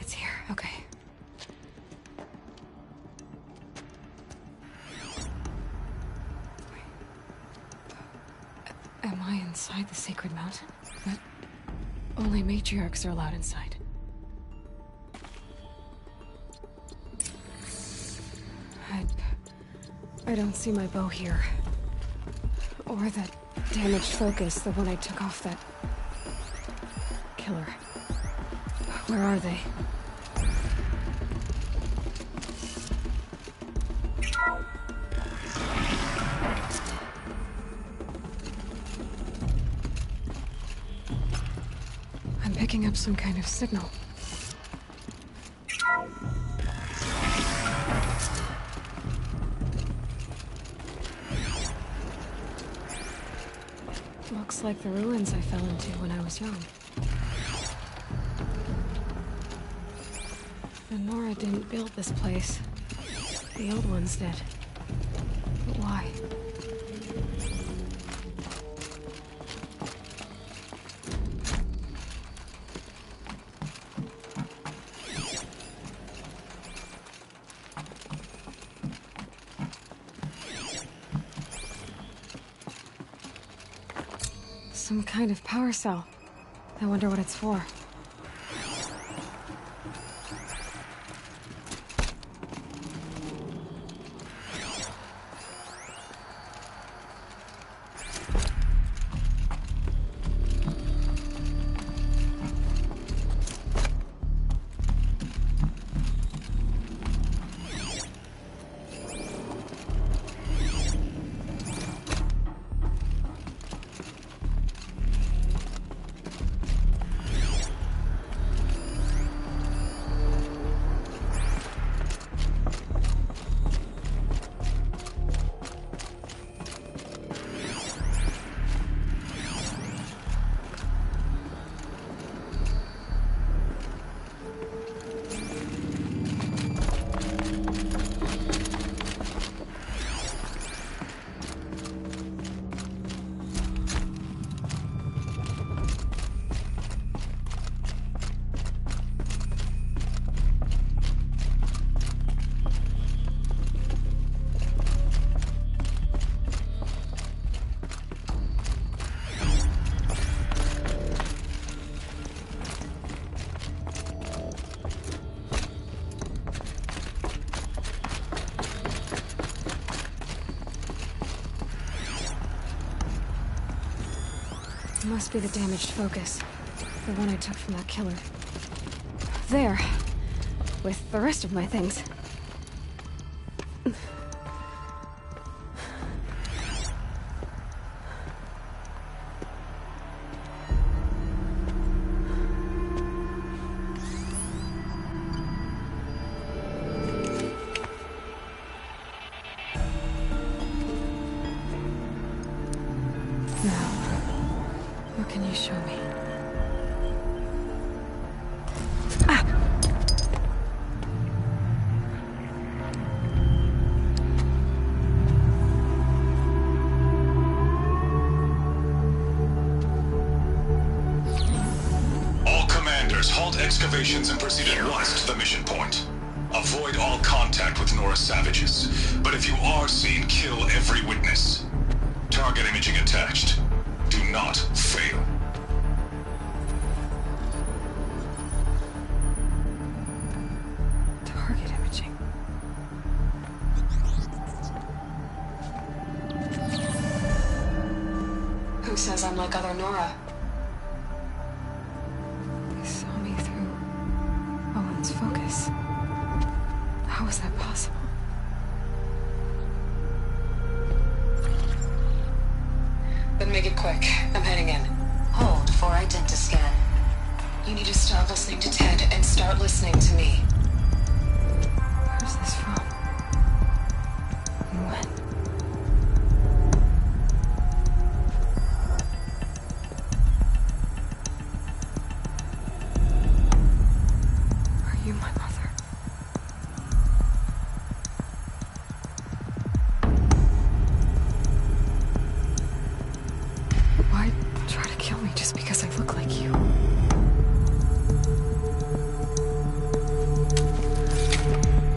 It's here. Okay. Am I inside the sacred mountain? But only matriarchs are allowed inside. I don't see my bow here. Or that damaged focus, the one I took off that killer. Where are they? I'm picking up some kind of signal. Looks like the ruins I fell into when I was young. And Nora didn't build this place. The old ones did. But why? Some kind of power cell. I wonder what it's for. Must be the damaged focus. The one I took from that killer. There. With the rest of my things. What can you show me? All commanders, halt excavations and proceed at once to the mission point. Avoid all contact with Nora savages, but if you are seen, kill every witness. Target imaging attached. Do not fail. Target imaging. Who says I'm like other Nora? They saw me through Owen's focus. How is that possible? Then make it quick. I'm heading in. Hold for identiscan. You need to stop listening to Ted and start listening to me. Where's this from? And when? Are you my mother? Why try to kill me just because I look like you?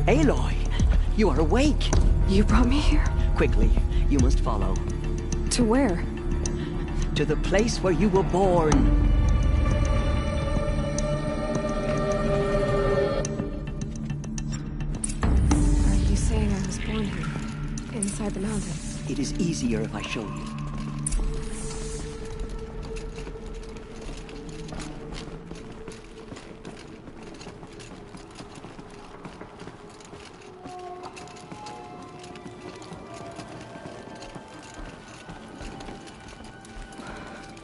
Aloy, you are awake. You brought me here? Quickly, you must follow. To where? To the place where you were born. Are you saying I was born here? Inside the mountain? It is easier if I show you.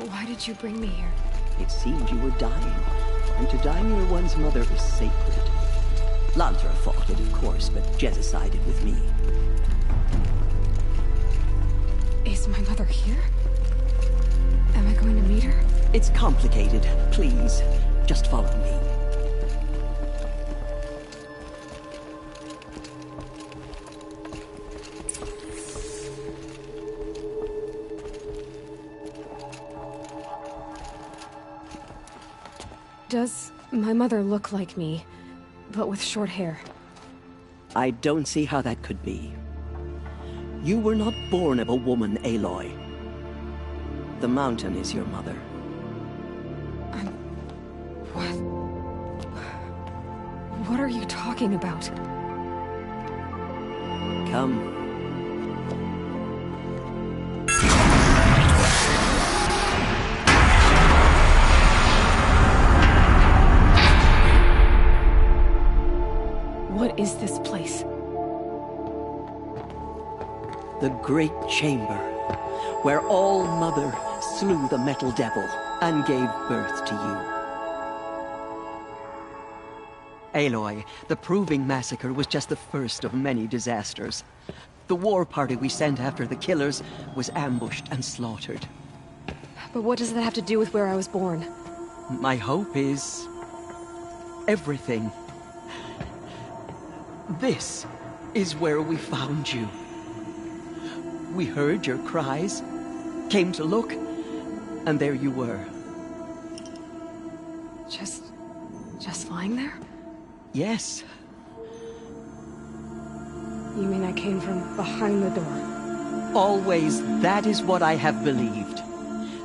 Why did you bring me here? It seemed you were dying, and to die near one's mother is sacred. Lantra fought it, of course, but Jezza sided with me. Is my mother here? Am I going to meet her? It's complicated. Please, just follow me. Does my mother look like me, but with short hair? I don't see how that could be. You were not born of a woman, Aloy. The mountain is your mother. What are you talking about? Come. What is this place? The Great Chamber, where All Mother slew the Metal Devil and gave birth to you. Aloy, the Proving Massacre was just the first of many disasters. The war party we sent after the killers was ambushed and slaughtered. But what does that have to do with where I was born? My hope is... everything. This is where we found you. We heard your cries, came to look, and there you were. Just lying there? Yes. You mean I came from behind the door? Always, that is what I have believed.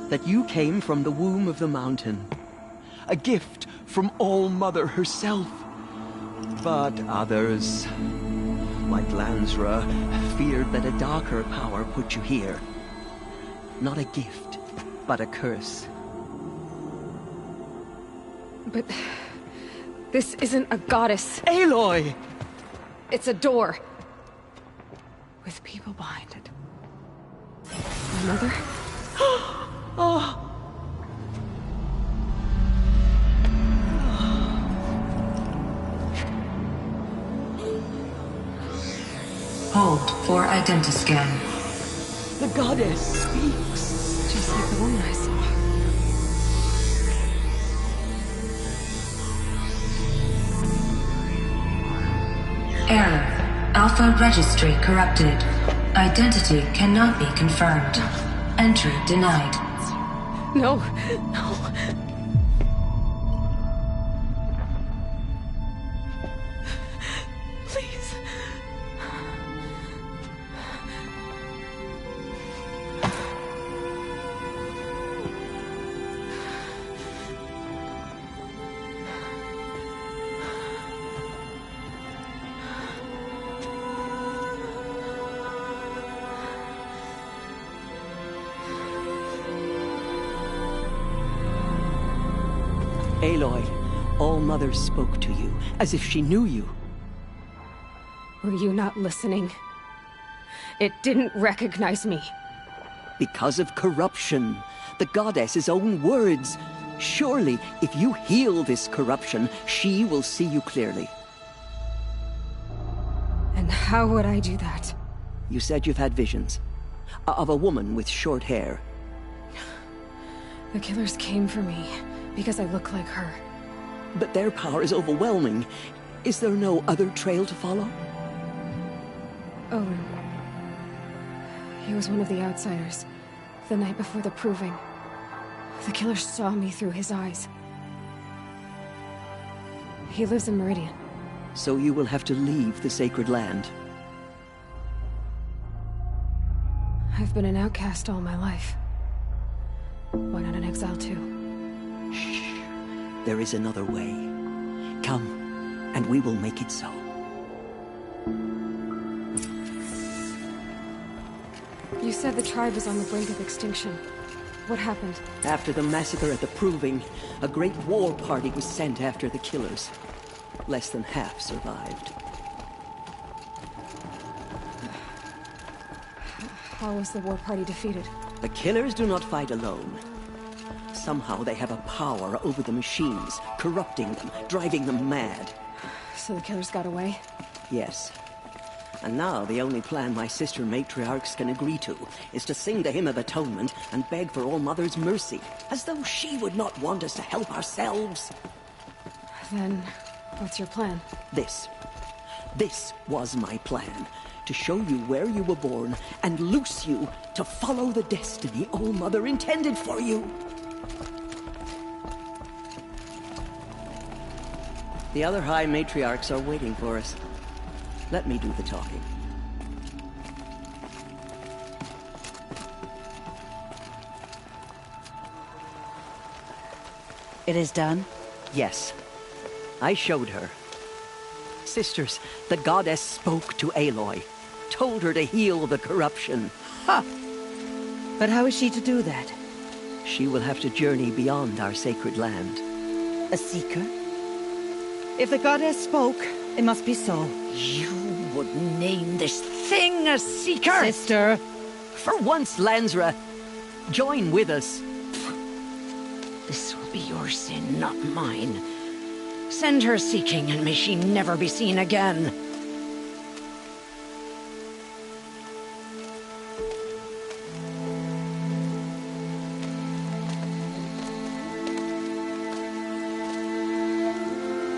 That you came from the womb of the mountain. A gift from All Mother herself. But others, like Lansra, feared that a darker power put you here. Not a gift, but a curse. But... this isn't a goddess. Aloy! It's a door. With people behind it. My mother? Oh! Hold for identiscan. The goddess speaks. Just like the woman I saw. Error. Alpha registry corrupted. Identity cannot be confirmed. Entry denied. No, no. Please. Aloy, All Mother spoke to you, as if she knew you. Were you not listening? It didn't recognize me. Because of corruption. The goddess's own words. Surely, if you heal this corruption, she will see you clearly. And how would I do that? You said you've had visions. Of a woman with short hair. The killers came for me, because I look like her. But their power is overwhelming. Is there no other trail to follow? Owen. He was one of the outsiders, the night before the Proving. The killers saw me through his eyes. He lives in Meridian. So you will have to leave the sacred land. I've been an outcast all my life. Why not an exile too? Shh. There is another way. Come, and we will make it so. You said the tribe was on the brink of extinction. What happened? After the massacre at the Proving, a great war party was sent after the killers. Less than half survived. How was the war party defeated? The killers do not fight alone. Somehow they have a power over the machines, corrupting them, driving them mad. So the killers got away? Yes. And now the only plan my sister matriarchs can agree to is to sing the Hymn of Atonement and beg for All Mother's mercy, as though she would not want us to help ourselves. Then, what's your plan? This was my plan. To show you where you were born and loose you to follow the destiny All Mother intended for you. The other High Matriarchs are waiting for us. Let me do the talking. It is done? Yes. I showed her. Sisters, the goddess spoke to Aloy. Told her to heal the corruption. Ha! But how is she to do that? She will have to journey beyond our sacred land. A seeker? If the goddess spoke, it must be so. You would name this thing a seeker? Sister! For once, Lansra, join with us. This will be your sin, not mine. Send her seeking, and may she never be seen again.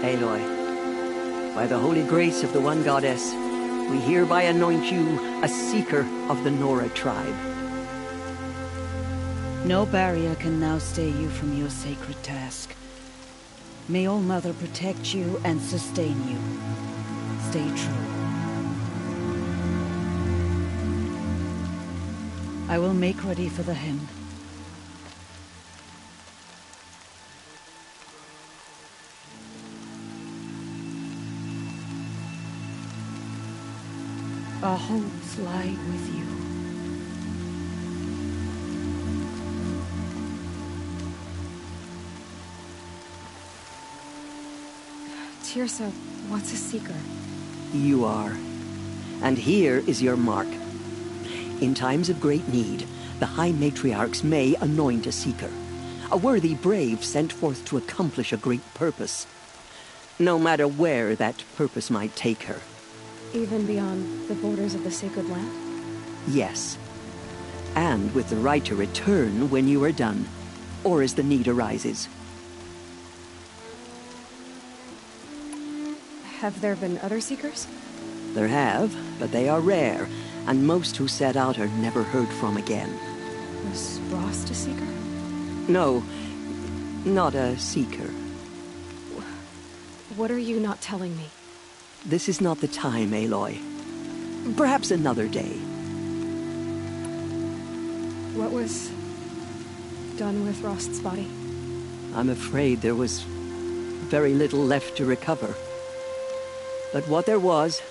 Aloy, by the holy grace of the One Goddess, we hereby anoint you a seeker of the Nora tribe. No barrier can now stay you from your sacred task. May All Mother protect you and sustain you. Stay true. I will make ready for the hymn. Our hopes lie with you. Tirsa, what's a seeker? You are. And here is your mark. In times of great need, the High Matriarchs may anoint a seeker. A worthy brave sent forth to accomplish a great purpose. No matter where that purpose might take her. Even beyond the borders of the sacred land? Yes. And with the right to return when you are done, or as the need arises. Have there been other seekers? There have, but they are rare, and most who set out are never heard from again. Was Rost a seeker? No, not a seeker. What are you not telling me? This is not the time, Aloy. Perhaps another day. What was done with Rost's body? I'm afraid there was very little left to recover. But what there was,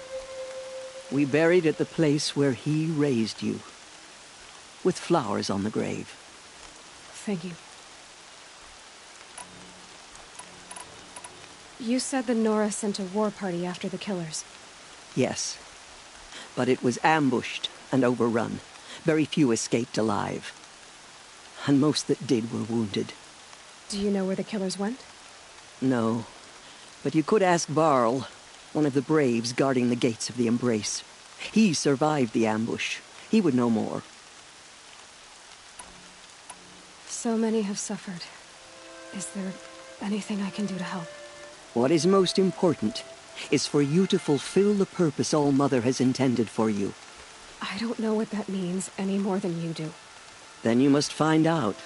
we buried at the place where he raised you, with flowers on the grave. Thank you. You said the Nora sent a war party after the killers. Yes, but it was ambushed and overrun. Very few escaped alive, and most that did were wounded. Do you know where the killers went? No, but you could ask Varl, one of the braves guarding the gates of the Embrace. He survived the ambush. He would know more. So many have suffered. Is there anything I can do to help? What is most important is for you to fulfill the purpose All Mother has intended for you. I don't know what that means any more than you do. Then you must find out.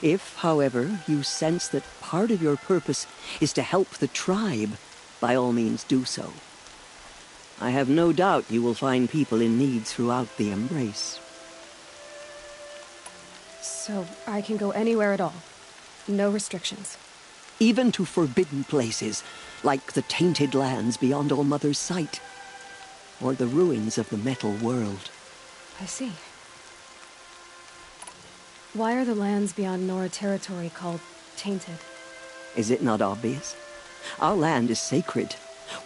If, however, you sense that part of your purpose is to help the tribe, by all means do so. I have no doubt you will find people in need throughout the Embrace. So I can go anywhere at all? No restrictions? Even to forbidden places, like the tainted lands beyond All Mother's sight, or the ruins of the metal world. I see. Why are the lands beyond Nora territory called tainted? Is it not obvious? Our land is sacred.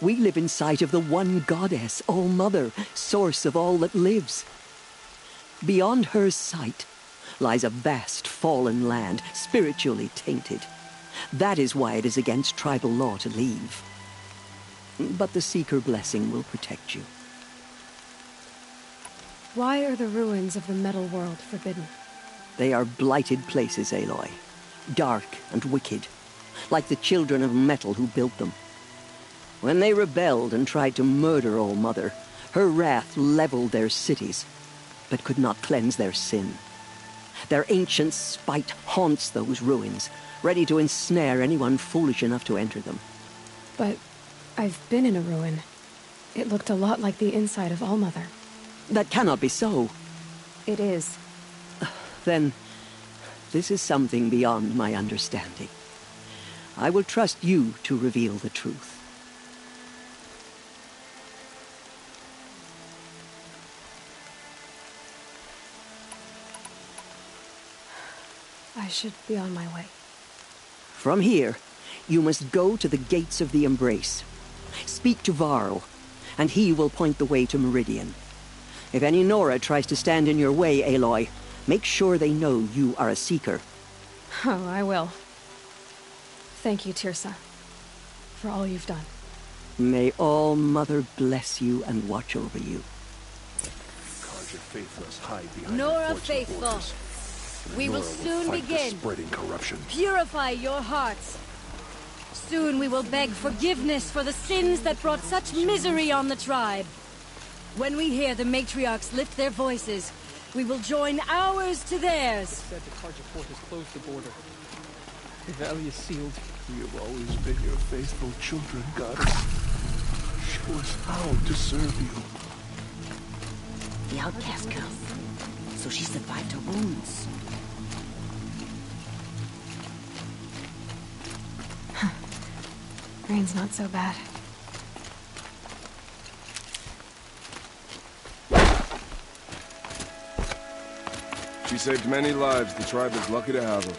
We live in sight of the One Goddess, All Mother, source of all that lives. Beyond her sight lies a vast fallen land, spiritually tainted. That is why it is against tribal law to leave. But the Seeker blessing will protect you. Why are the ruins of the metal world forbidden? They are blighted places, Aloy. Dark and wicked, like the children of metal who built them. When they rebelled and tried to murder All Mother, her wrath leveled their cities, but could not cleanse their sin. Their ancient spite haunts those ruins, ready to ensnare anyone foolish enough to enter them. But I've been in a ruin. It looked a lot like the inside of All Mother. That cannot be so. It is. Then, this is something beyond my understanding. I will trust you to reveal the truth. I should be on my way. From here, you must go to the gates of the Embrace. Speak to Varl, and he will point the way to Meridian. If any Nora tries to stand in your way, Aloy, make sure they know you are a Seeker. Oh, I will. Thank you, Tirsa, for all you've done. May All Mother bless you and watch over you. Carja Faithless hide behind Nora Faithful, we will soon begin. Spreading corruption. Purify your hearts. Soon we will beg forgiveness for the sins that brought such misery on the tribe. When we hear the matriarchs lift their voices, we will join ours to theirs. It's said the Carja Fort has closed the border. The valley is sealed. We have always been your faithful children, Goddess. Show us how to serve you. The outcast girl. So she survived her wounds. Rain's not so bad. She saved many lives. The tribe is lucky to have her.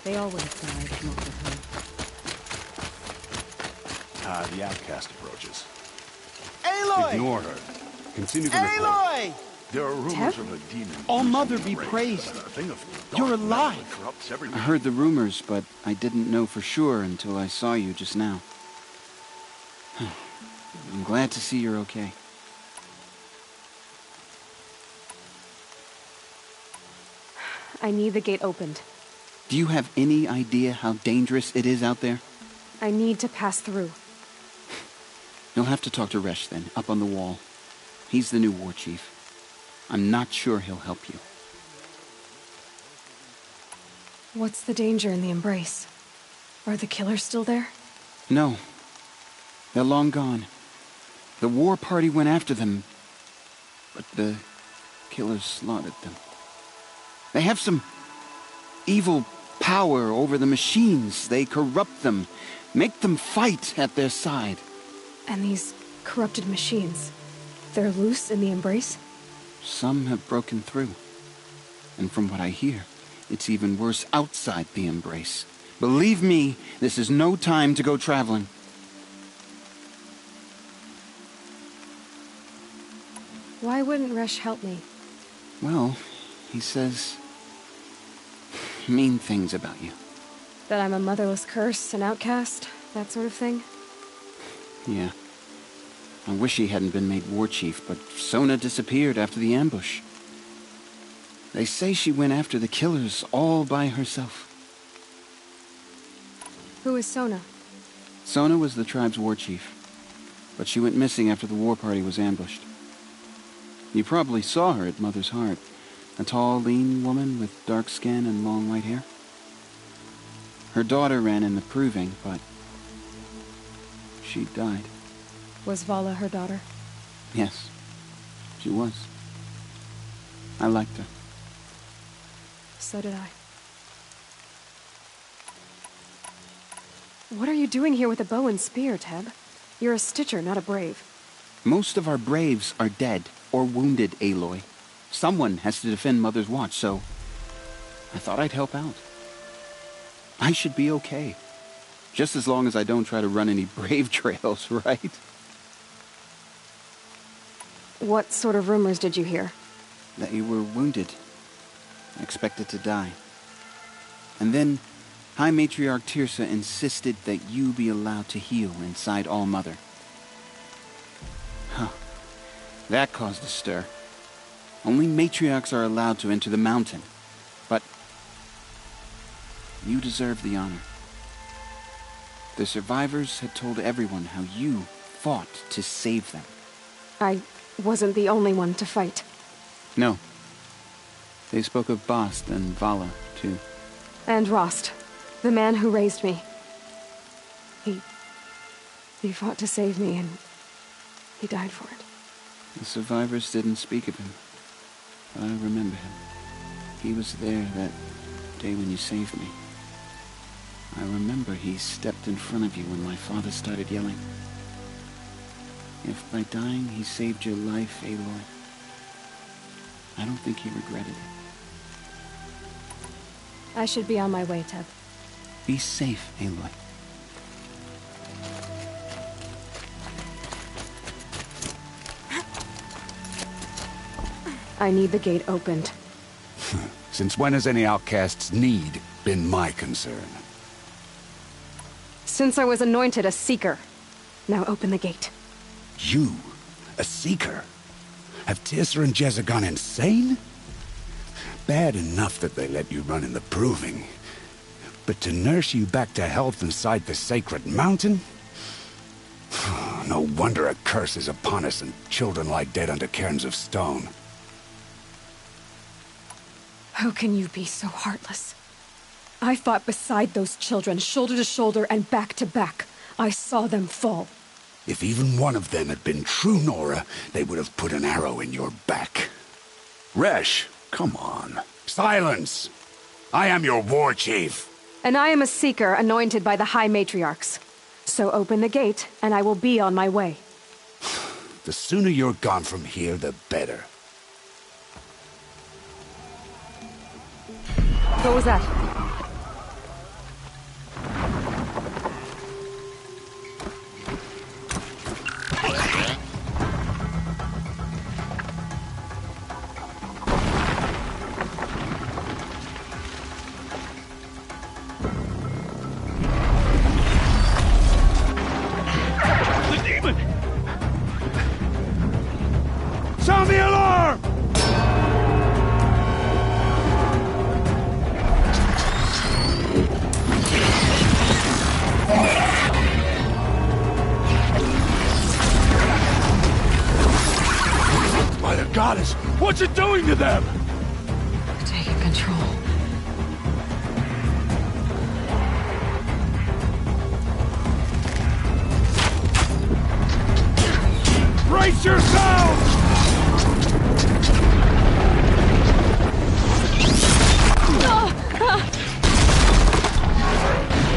They all would have died, not with her. The outcast approaches. Aloy! Ignore her. Continue the report. Aloy! There are rumors of a demon. All Mother be praised. You're alive. I heard the rumors, but I didn't know for sure until I saw you just now. I'm glad to see you're okay. I need the gate opened. Do you have any idea how dangerous it is out there? I need to pass through. You'll have to talk to Resh then, up on the wall. He's the new war chief. I'm not sure he'll help you. What's the danger in the Embrace? Are the killers still there? No. They're long gone. The war party went after them, but the killers slaughtered them. They have some evil power over the machines. They corrupt them, make them fight at their side. And these corrupted machines, they're loose in the Embrace? Some have broken through. And from what I hear, it's even worse outside the Embrace. Believe me, this is no time to go traveling. Why wouldn't Resh help me? Well, he says mean things about you. That I'm a motherless curse, an outcast, that sort of thing? Yeah. I wish he hadn't been made war chief, but Sona disappeared after the ambush. They say she went after the killers all by herself. Who is Sona? Sona was the tribe's war chief, but she went missing after the war party was ambushed. You probably saw her at Mother's Heart. A tall, lean woman with dark skin and long white hair. Her daughter ran in the proving, but she died. Was Vala her daughter? Yes, she was. I liked her. So did I. What are you doing here with a bow and spear, Teb? You're a Stitcher, not a Brave. Most of our Braves are dead or wounded, Aloy. Someone has to defend Mother's Watch, so I thought I'd help out. I should be okay. Just as long as I don't try to run any Brave trails, right? What sort of rumors did you hear? That you were wounded. Expected to die. And then High Matriarch Tirsa insisted that you be allowed to heal inside All-Mother. Huh. That caused a stir. Only matriarchs are allowed to enter the mountain. But you deserve the honor. The survivors had told everyone how you fought to save them. I wasn't the only one to fight. No. They spoke of Bast and Vala, too. And Rost, the man who raised me. He fought to save me, and he died for it. The survivors didn't speak of him, but I remember him. He was there that day when you saved me. I remember he stepped in front of you when my father started yelling. If by dying he saved your life, Aloy, I don't think he regretted it. I should be on my way, Teb. Be safe, Aloy. I need the gate opened. Since when has any outcast's need been my concern? Since I was anointed a Seeker. Now open the gate. You? A Seeker? Have Tirsa and Jezza gone insane? Bad enough that they let you run in the Proving. But to nurse you back to health inside the sacred mountain? No wonder a curse is upon us and children lie dead under cairns of stone. How can you be so heartless? I fought beside those children, shoulder to shoulder and back to back. I saw them fall. If even one of them had been true Nora, they would have put an arrow in your back. Resh, come on. Silence! I am your war chief. And I am a Seeker anointed by the High Matriarchs. So open the gate, and I will be on my way. The sooner you're gone from here, the better. What was that? The demon! Sound the alarm! By the goddess, what's it doing to them? Taking control. Brace yourselves!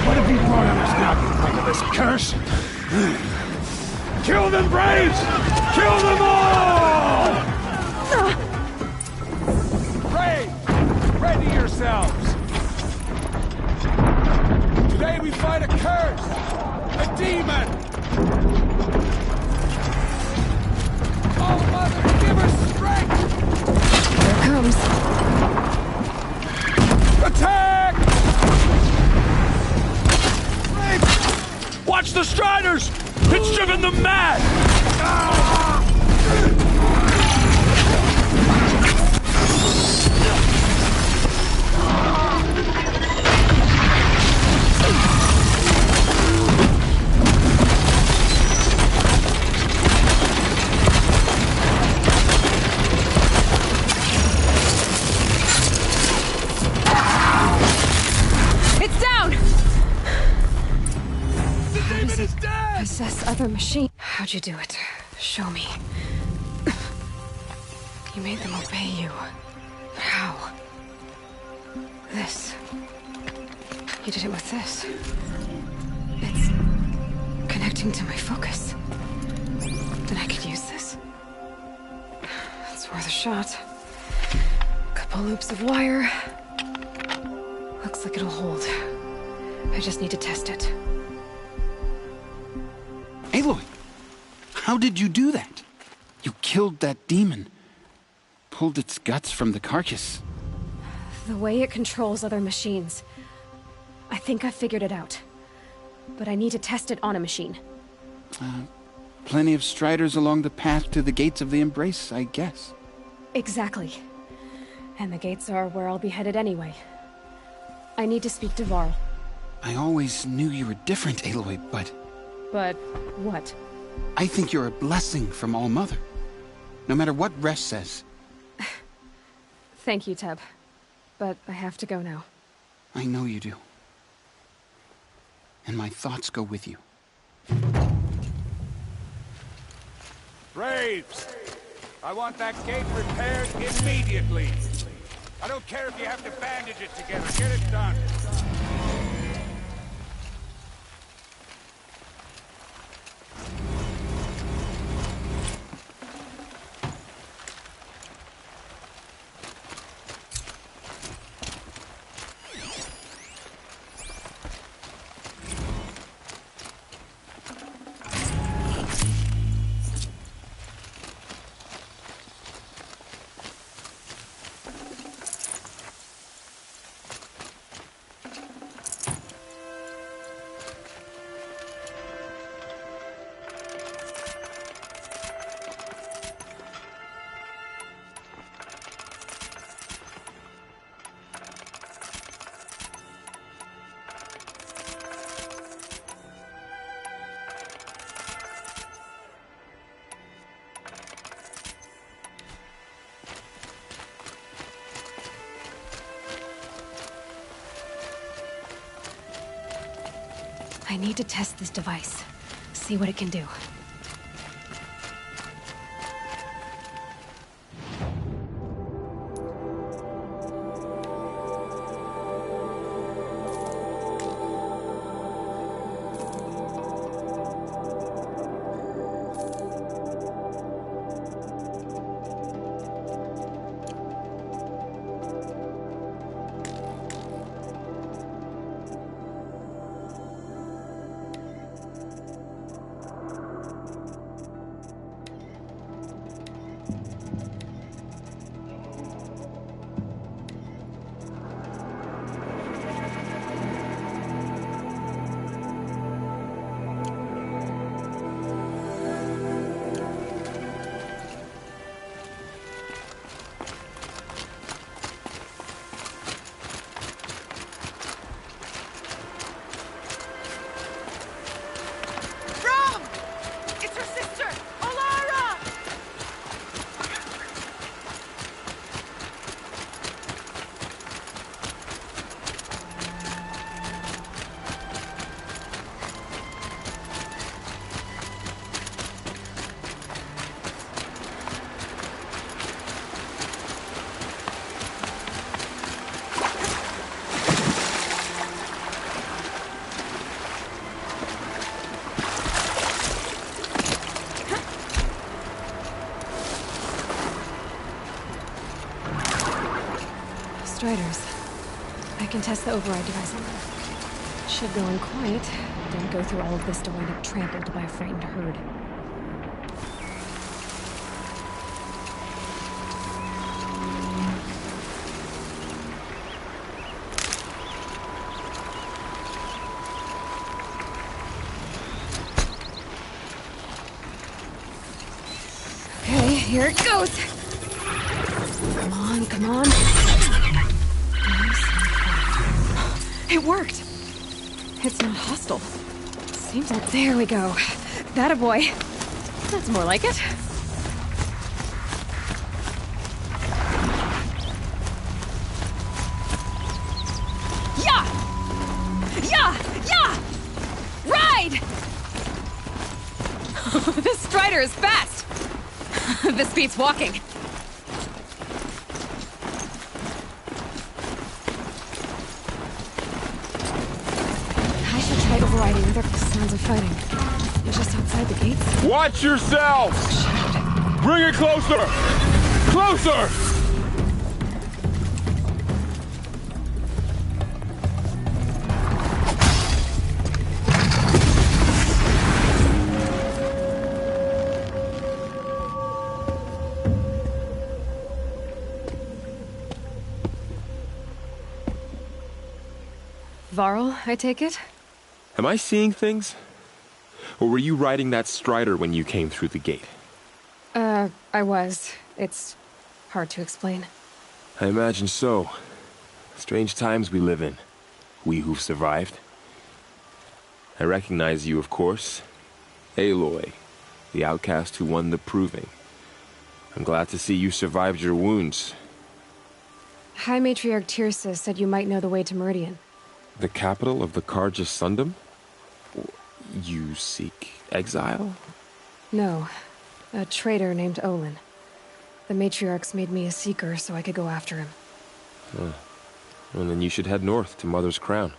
What have you brought on us now, you think of this curse? Kill them, Braves! Kill them all! Braves, ready yourselves! Today we fight a curse! A demon! Oh, Mother, give us strength! Here it comes. Attack! Braves! Watch the Striders! It's driven them mad! Possess How'd you do it? Show me. You made them obey you. But how? This. You did it with this. It's connecting to my focus. Then I could use this. It's worth a shot. Couple loops of wire. Looks like it'll hold. I just need to test it. Aloy! How did you do that? You killed that demon. Pulled its guts from the carcass. The way it controls other machines. I think I figured it out. But I need to test it on a machine. Plenty of striders along the path to the gates of the Embrace, I guess. Exactly. And the gates are where I'll be headed anyway. I need to speak to Varl. I always knew you were different, Aloy, but... But what? I think you're a blessing from All-Mother. No matter what Resh says. Thank you, Teb. But I have to go now. I know you do. And my thoughts go with you. Braves! I want that gate repaired immediately. I don't care if you have to bandage it together. Get it done. I need to test this device. See what it can do. Striders. I can test the override device on them. Should go in quiet. Don't go through all of this to wind up trampled by a frightened herd. Okay, here it goes! Come on, come on. It worked! It's not hostile. Seems like... There we go. That a boy. That's more like it. Yeah! Yeah! Yeah! Ride! This Strider is fast! This beats walking. I should try overriding other sounds of fighting. Just outside the gates. Watch yourselves! Bring it closer! Closer! Varl, I take it? Am I seeing things? Or were you riding that Strider when you came through the gate? I was. It's hard to explain. I imagine so. Strange times we live in. We who've survived. I recognize you, of course. Aloy, the outcast who won the proving. I'm glad to see you survived your wounds. High Matriarch Tirsa said you might know the way to Meridian. The capital of the Carja Sundom? You seek exile? No. A traitor named Olin. The Matriarchs made me a seeker so I could go after him. Well, then you should head north to Mother's Crown.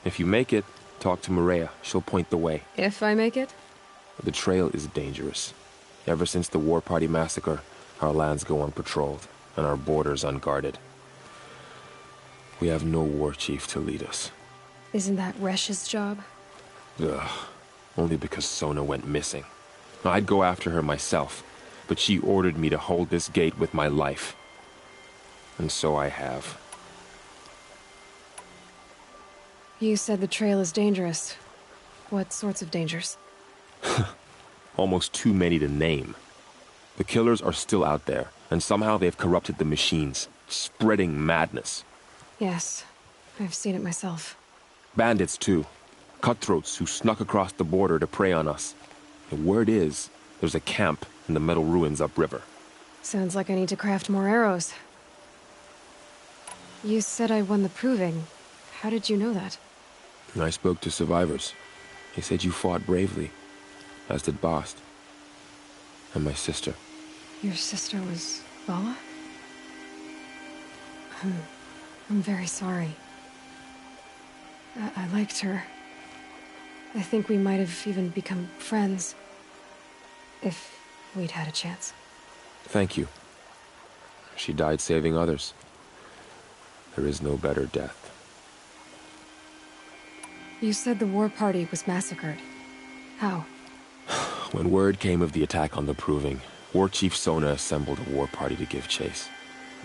If you make it, talk to Maria. She'll point the way. If I make it? The trail is dangerous. Ever since the War Party massacre, our lands go unpatrolled, and our borders unguarded. We have no war chief to lead us. Isn't that Resh's job? Ugh. Only because Sona went missing. I'd go after her myself, but she ordered me to hold this gate with my life. And so I have. You said the trail is dangerous. What sorts of dangers? Almost too many to name. The killers are still out there, and somehow they've corrupted the machines, spreading madness. Yes, I've seen it myself. Bandits, too. Cutthroats who snuck across the border to prey on us. The word is, there's a camp in the metal ruins upriver. Sounds like I need to craft more arrows. You said I won the proving. How did you know that? I spoke to survivors. They said you fought bravely, as did Bast. And my sister. Your sister was Vala? I'm very sorry. I liked her. I think we might have even become friends. If we'd had a chance. Thank you. She died saving others. There is no better death. You said the war party was massacred. How? When word came of the attack on the Proving, War Chief Sona assembled a war party to give chase.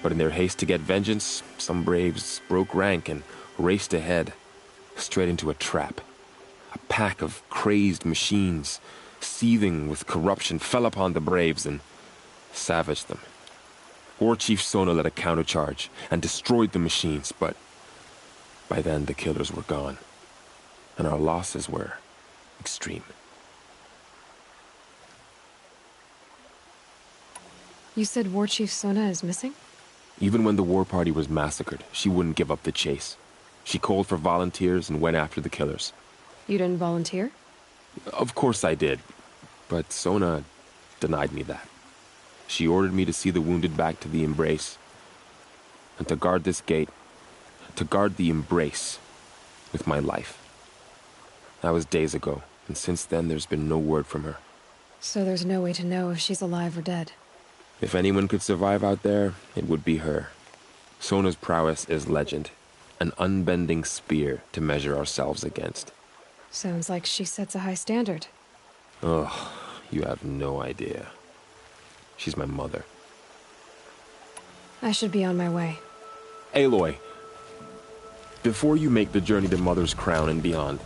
But in their haste to get vengeance, some braves broke rank and raced ahead, straight into a trap. A pack of crazed machines, seething with corruption, fell upon the braves and savaged them. War Chief Sona led a countercharge and destroyed the machines, but by then the killers were gone, and our losses were extreme. You said War Chief Sona is missing? Even when the war party was massacred, she wouldn't give up the chase. She called for volunteers and went after the killers. You didn't volunteer? Of course I did, but Sona denied me that. She ordered me to see the wounded back to the Embrace, and to guard this gate, to guard the Embrace with my life. That was days ago, and since then there's been no word from her. So there's no way to know if she's alive or dead. If anyone could survive out there, it would be her. Sona's prowess is legend, an unbending spear to measure ourselves against. Sounds like she sets a high standard. Ugh, you have no idea. She's my mother. I should be on my way. Aloy, before you make the journey to Mother's Crown and beyond,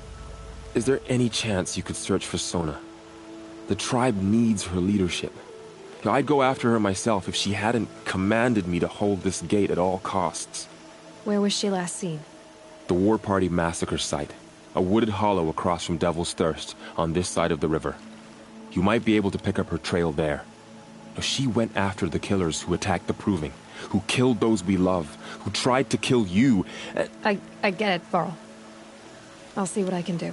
is there any chance you could search for Sona? The tribe needs her leadership. I'd go after her myself if she hadn't commanded me to hold this gate at all costs. Where was she last seen? The War Party massacre site. A wooded hollow across from Devil's Thirst, on this side of the river. You might be able to pick up her trail there. She went after the killers who attacked the Proving, who killed those we love, who tried to kill you. I get it, Varl. I'll see what I can do.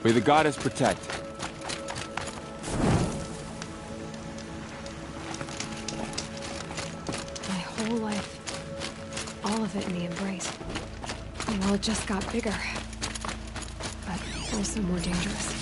May the goddess protect. My whole life. All of it in the embrace. Well, it just got bigger. But also more dangerous.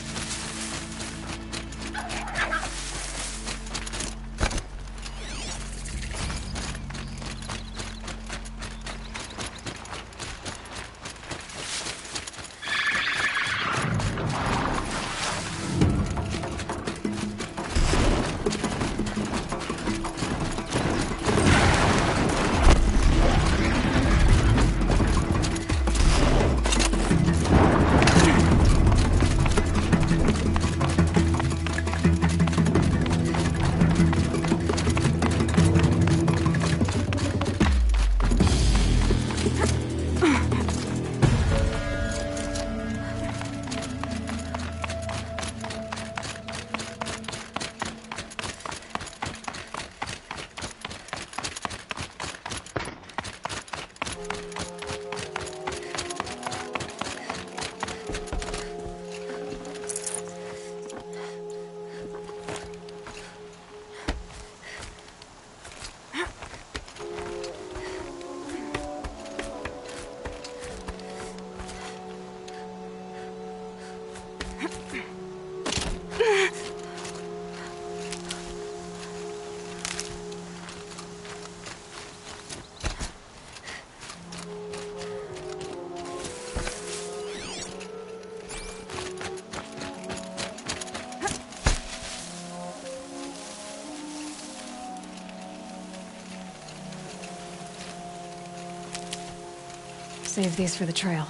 Save these for the trail.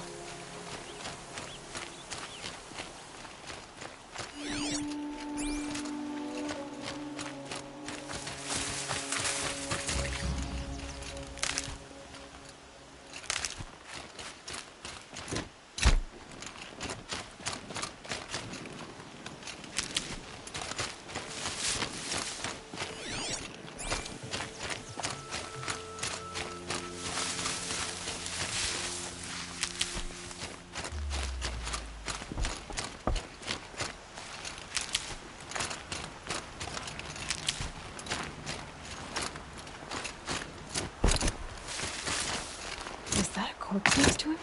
Corpse next to him?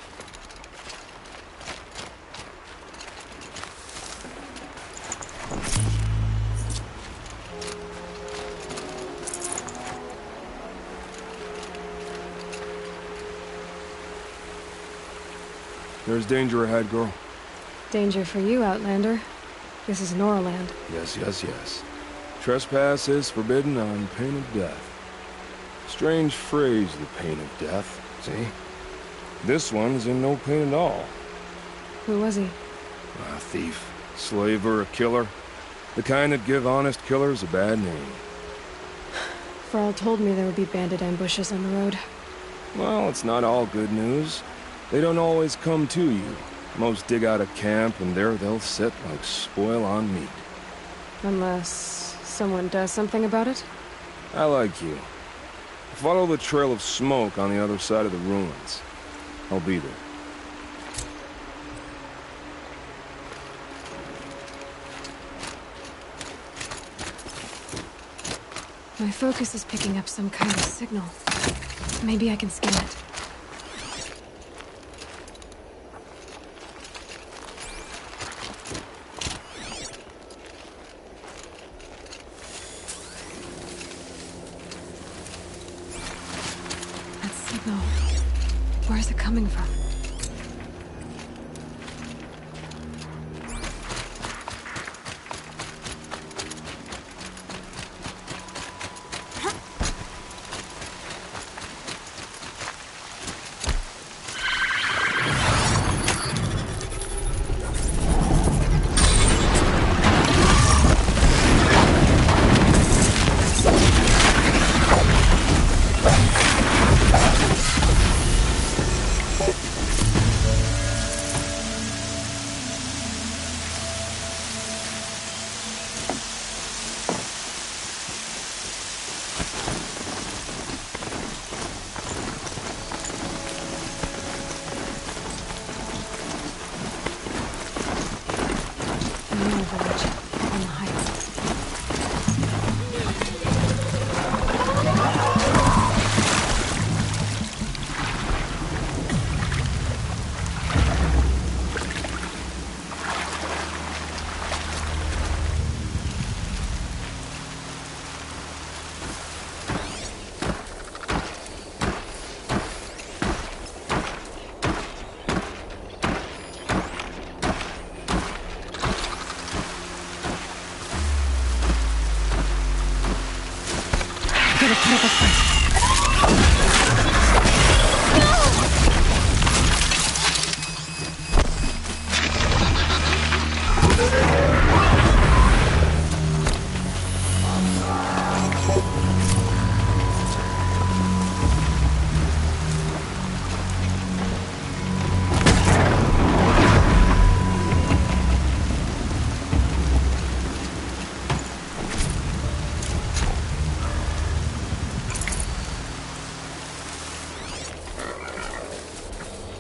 There's danger ahead, girl. Danger for you, Outlander. This is Norland. Yes, yes, yes. Trespass is forbidden on pain of death. Strange phrase, the pain of death, see? This one's in no pain at all. Who was he? A thief, slaver, a killer. The kind that give honest killers a bad name. Frall told me there would be bandit ambushes on the road. Well, it's not all good news. They don't always come to you. Most dig out a camp, and there they'll sit like spoil on meat. Unless someone does something about it? I like you. Follow the trail of smoke on the other side of the ruins. I'll be there. My focus is picking up some kind of signal. Maybe I can scan it. That signal. Where is it coming from?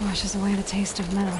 Washes away the taste of metal.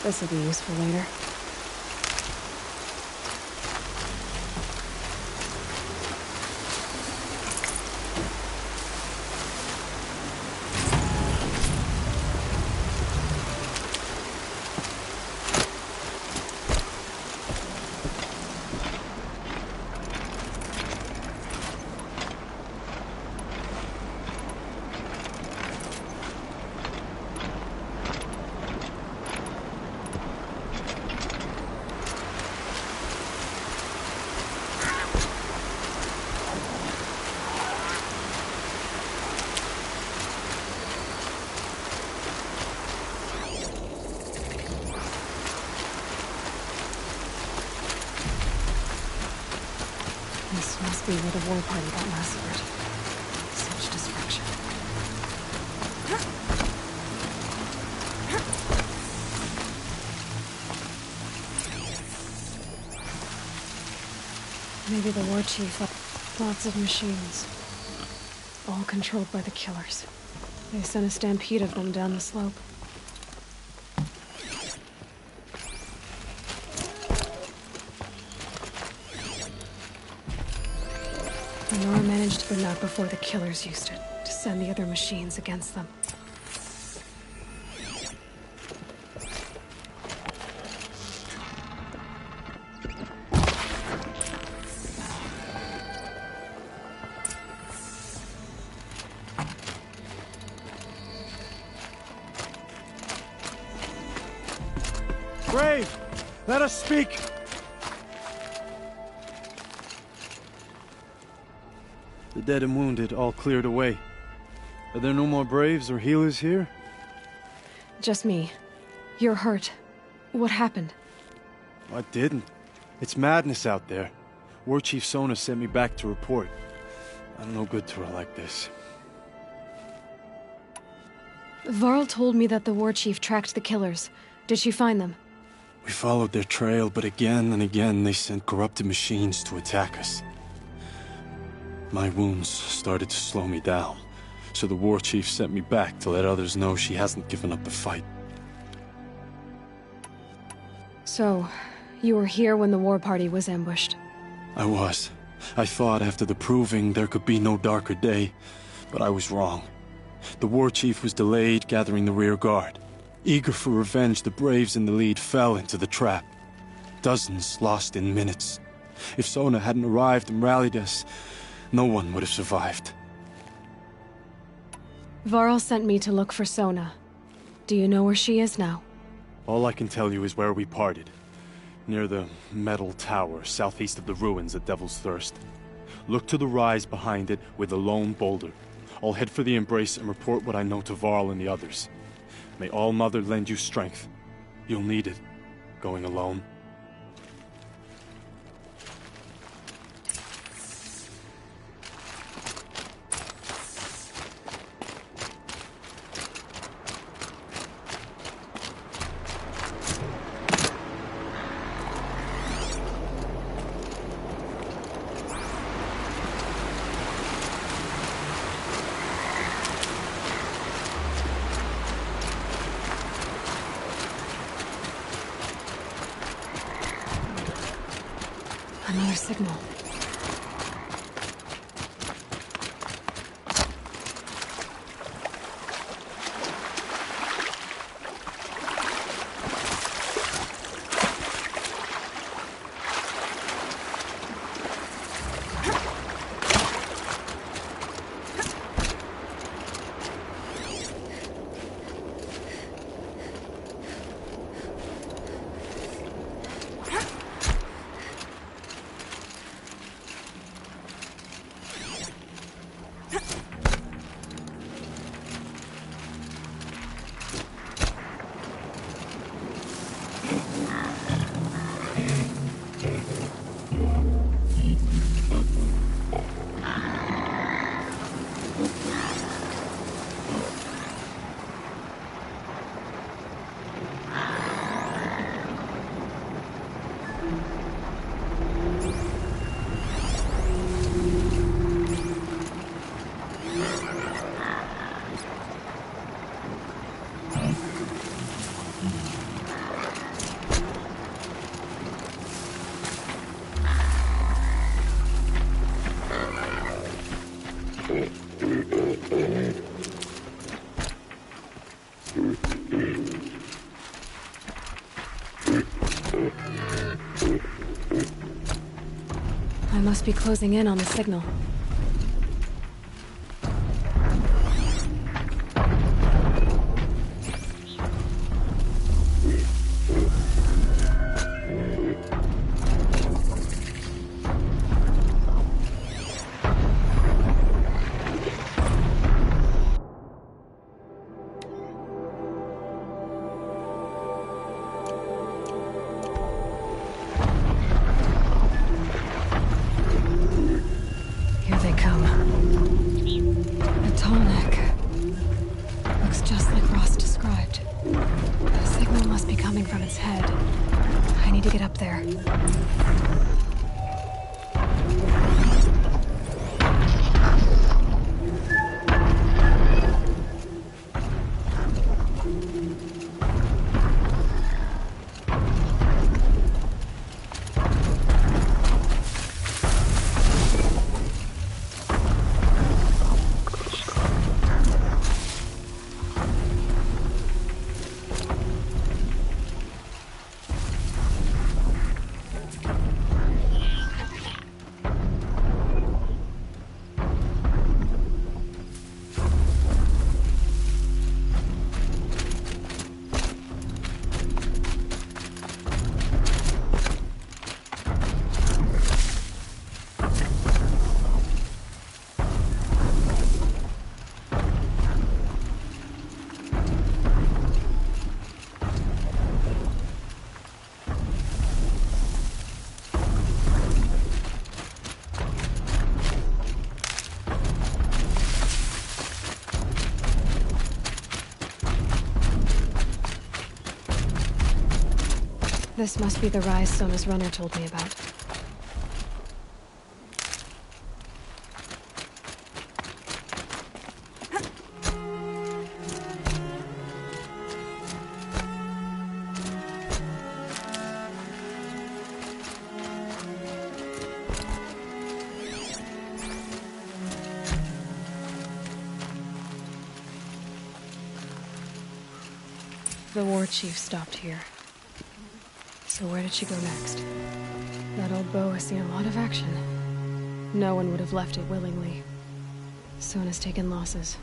This will be useful later. This must be where the war party got massacred. Such destruction. Maybe the war chief had lots of machines. All controlled by the killers. They sent a stampede of them down the slope. Nora managed to bring out before the killers used it, to send the other machines against them. Brave! Let us speak! The dead and wounded all cleared away. Are there no more Braves or healers here? Just me. You're hurt. What happened? I didn't. It's madness out there. War Chief Sona sent me back to report. I'm no good to her like this. Varl told me that the war chief tracked the killers. Did she find them? We followed their trail, but again and again they sent corrupted machines to attack us. My wounds started to slow me down, so the war chief sent me back to let others know she hasn't given up the fight. So, you were here when the war party was ambushed? I was. I thought after the proving there could be no darker day, but I was wrong. The war chief was delayed gathering the rear guard. Eager for revenge, the Braves in the lead fell into the trap. Dozens lost in minutes. If Sona hadn't arrived and rallied us, no one would have survived. Varl sent me to look for Sona. Do you know where she is now? All I can tell you is where we parted. Near the metal tower, southeast of the ruins at Devil's Thirst. Look to the rise behind it with a lone boulder. I'll head for the embrace and report what I know to Varl and the others. May All Mother lend you strength. You'll need it, going alone. Another signal. I must be closing in on the signal. This must be the rise Sona's runner told me about. The war chief stopped here. So where did she go next? That old bow has seen a lot of action. No one would have left it willingly. Sona's taken losses.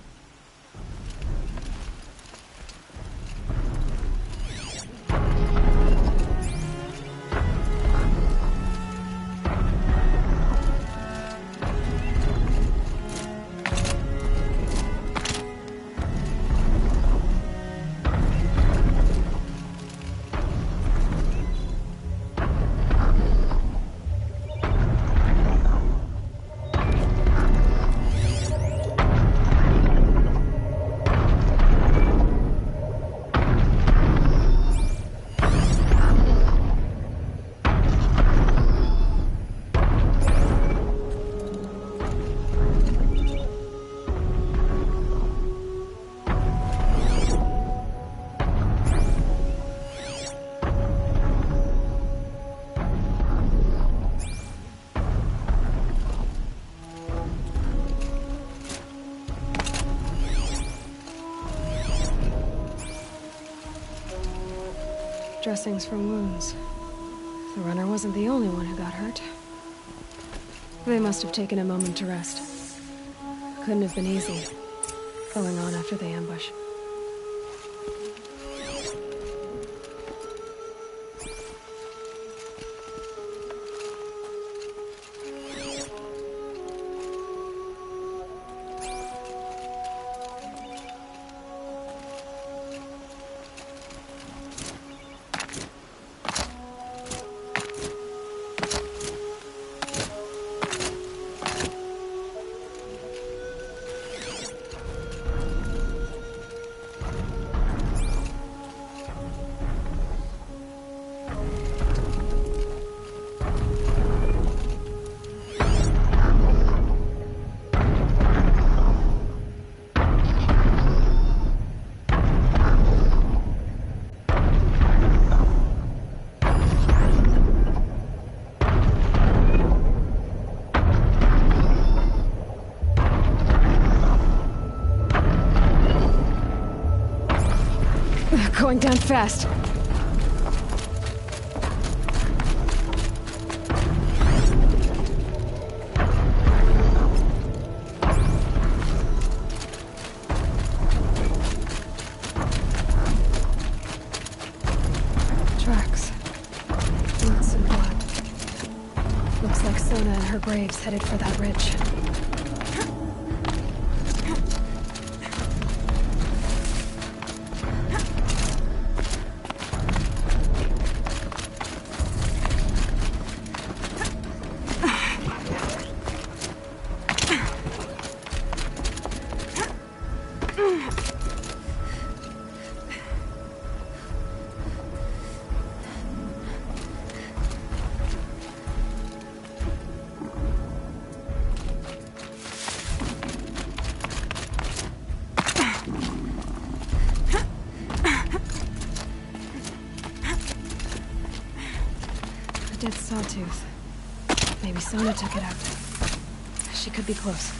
Dressings for wounds. The runner wasn't the only one who got hurt. They must have taken a moment to rest. Couldn't have been easy, going on after the ambush. Going down fast. Tracks. Boots and blood. Looks like Sona and her braves headed for that ridge. Dead sawtooth. Maybe Sona took it out. She could be close.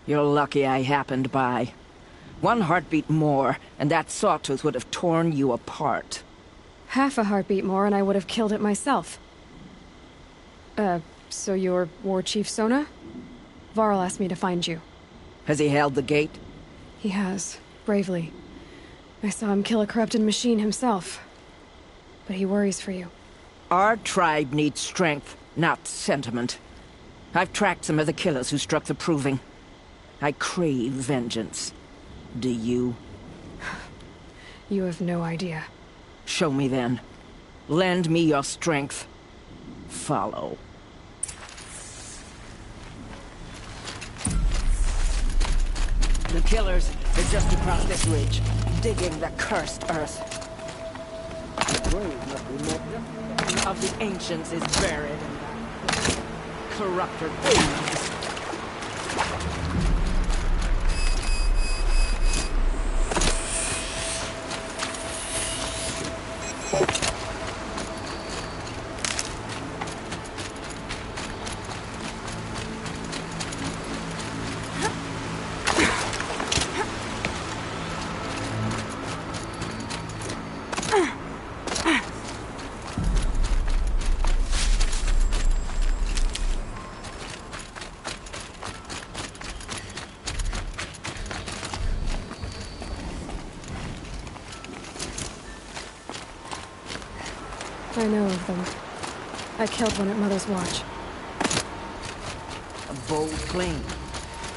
You're lucky I happened by. One heartbeat more, and that sawtooth would have torn you apart. Half a heartbeat more and I would have killed it myself. So you're War Chief Sona? Varl asked me to find you. Has he held the gate? He has, bravely. I saw him kill a corrupted machine himself. But he worries for you. Our tribe needs strength, not sentiment. I've tracked some of the killers who struck the Proving. I crave vengeance. Do you? You have no idea. Show me then. Lend me your strength. Follow. The killers are just across this ridge, digging the cursed earth. The grave of the ancients is buried in that corrupted ooze. I know of them. I killed one at Mother's Watch. A bold claim.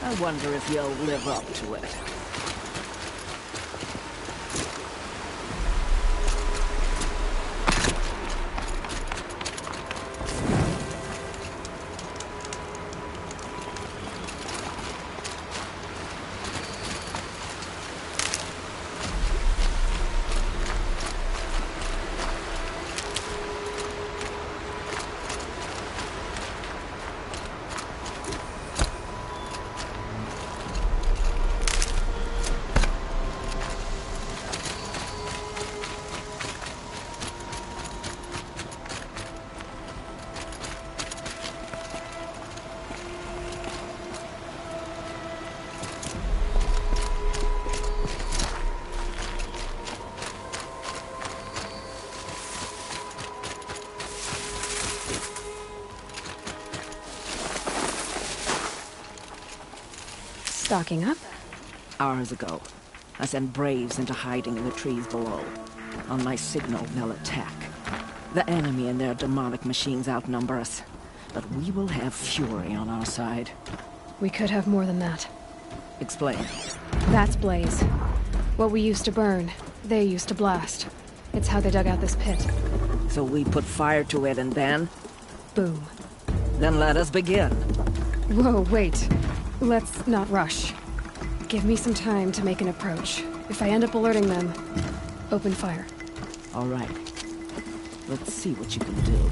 I wonder if you'll live up to it. Stocking up? Hours ago, I sent Braves into hiding in the trees below. On my signal, they'll attack. The enemy and their demonic machines outnumber us, but we will have fury on our side. We could have more than that. Explain. That's Blaze. What we used to burn, they used to blast. It's how they dug out this pit. So we put fire to it and then? Boom. Then let us begin. Whoa, wait. Let's not rush. Give me some time to make an approach. If I end up alerting them, open fire. All right. Let's see what you can do.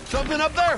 Something up there?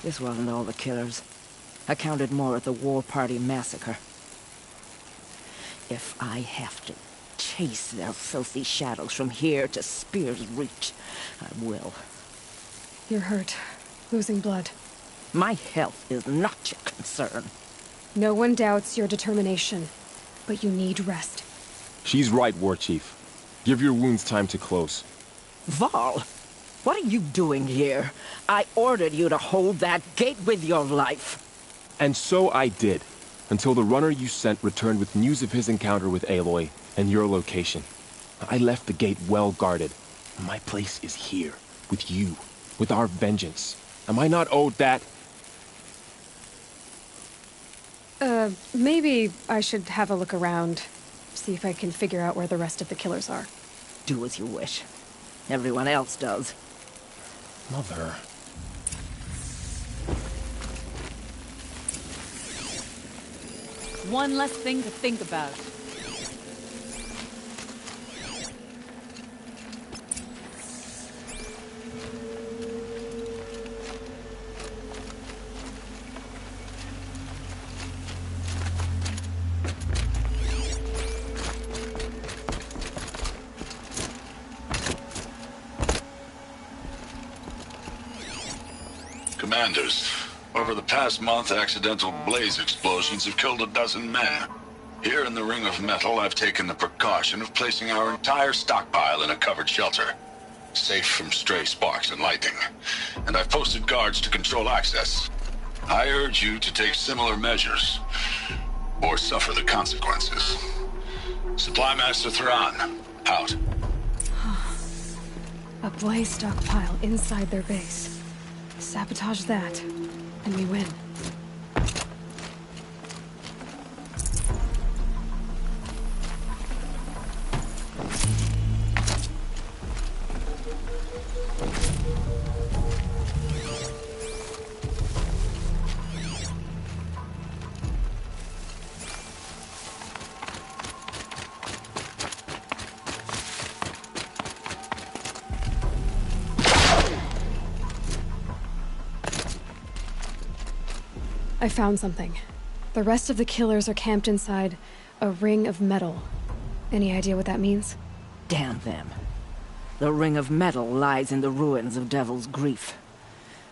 This wasn't all the killers. I counted more at the War Party massacre. If I have to chase their filthy shadows from here to Spear's Reach, I will. You're hurt. Losing blood. My health is not your concern. No one doubts your determination, but you need rest. She's right, War Chief. Give your wounds time to close. Varl, what are you doing here? I ordered you to hold that gate with your life. And so I did, until the runner you sent returned with news of his encounter with Aloy and your location. I left the gate well guarded. My place is here, with you, with our vengeance. Am I not owed that? Maybe I should have a look around. See if I can figure out where the rest of the killers are. Do as you wish. Everyone else does. Mother... One less thing to think about. Commanders, over the past month, accidental blaze explosions have killed 12 men. Here in the Ring of Metal, I've taken the precaution of placing our entire stockpile in a covered shelter, safe from stray sparks and lightning. And I've posted guards to control access. I urge you to take similar measures, or suffer the consequences. Supply Master Thrawn, out. A blaze stockpile inside their base. Sabotage that, and we win. I found something. The rest of the killers are camped inside a ring of metal. Any idea what that means? Damn them. The Ring of Metal lies in the ruins of Devil's Grief.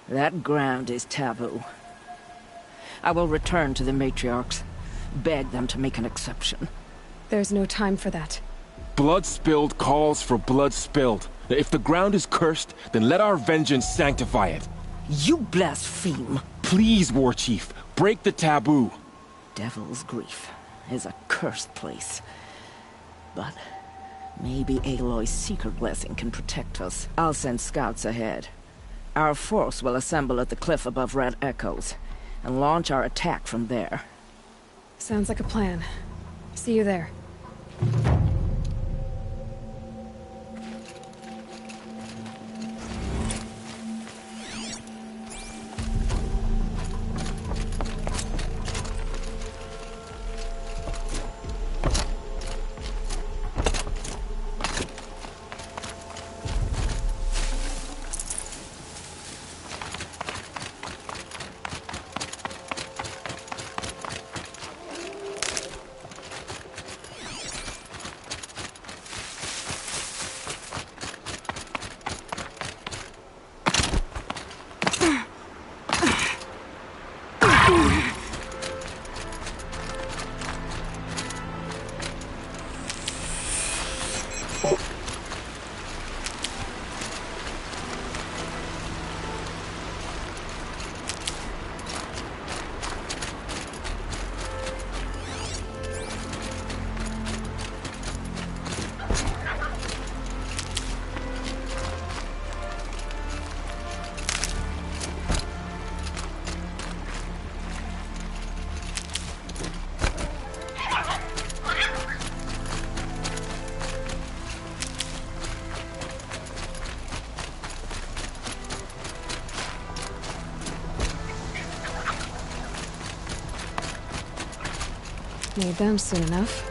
That ground is taboo. I will return to the matriarchs, beg them to make an exception. There's no time for that. Blood spilled calls for blood spilled. If the ground is cursed, then let our vengeance sanctify it. You blaspheme. Please, War Chief, break the taboo. Devil's Grief is a cursed place. But maybe Aloy's secret blessing can protect us. I'll send scouts ahead. Our force will assemble at the cliff above Red Echoes, and launch our attack from there. Sounds like a plan. See you there. Need them soon enough.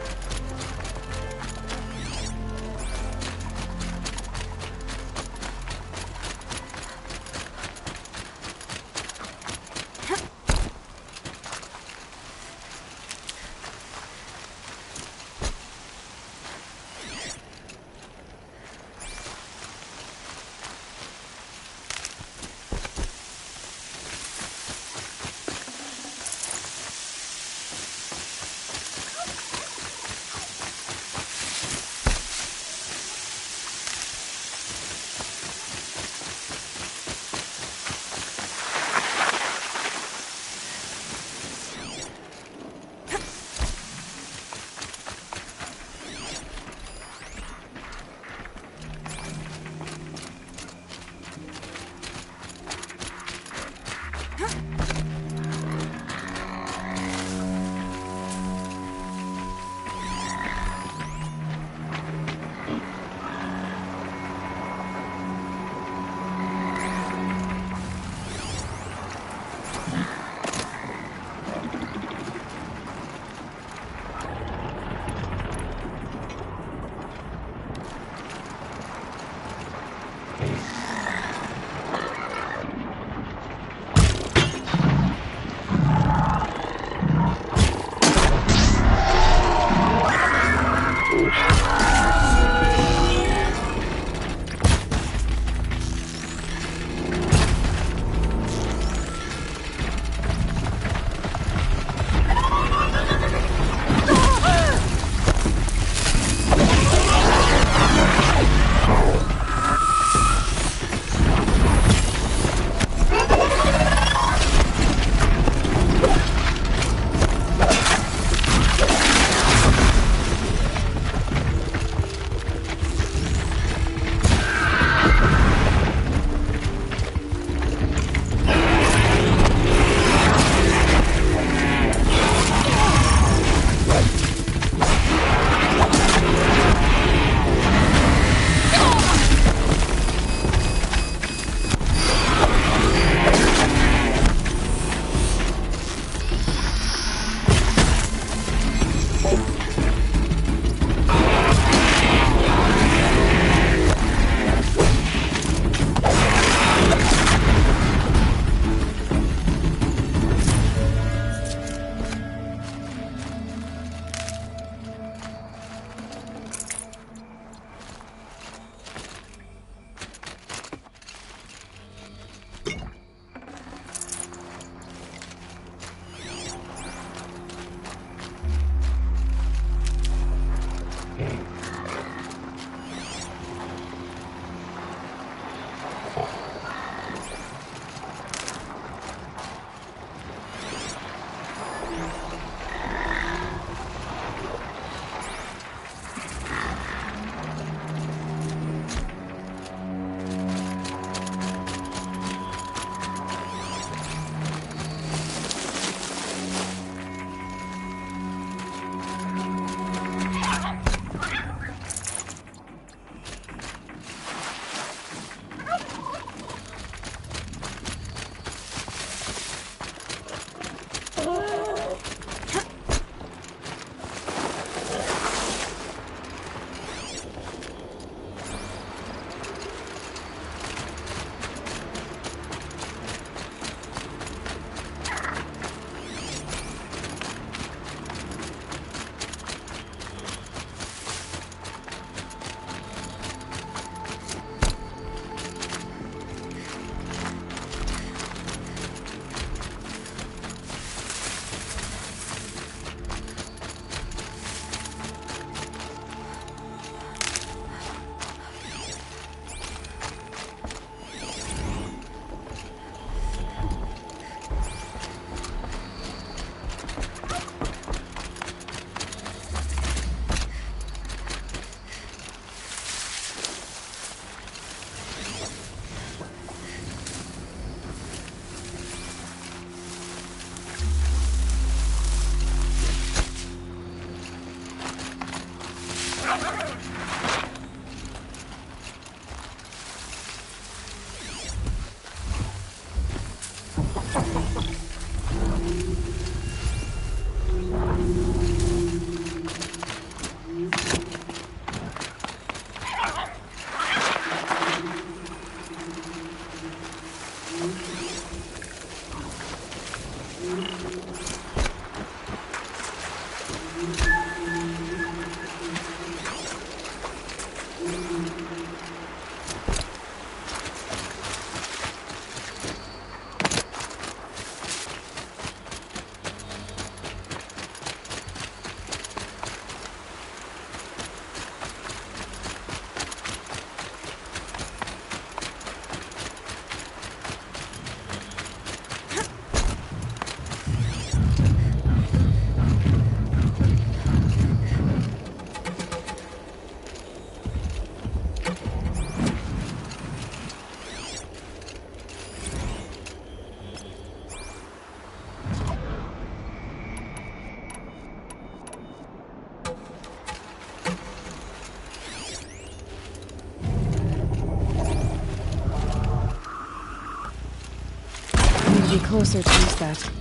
Gotta be closer to use that.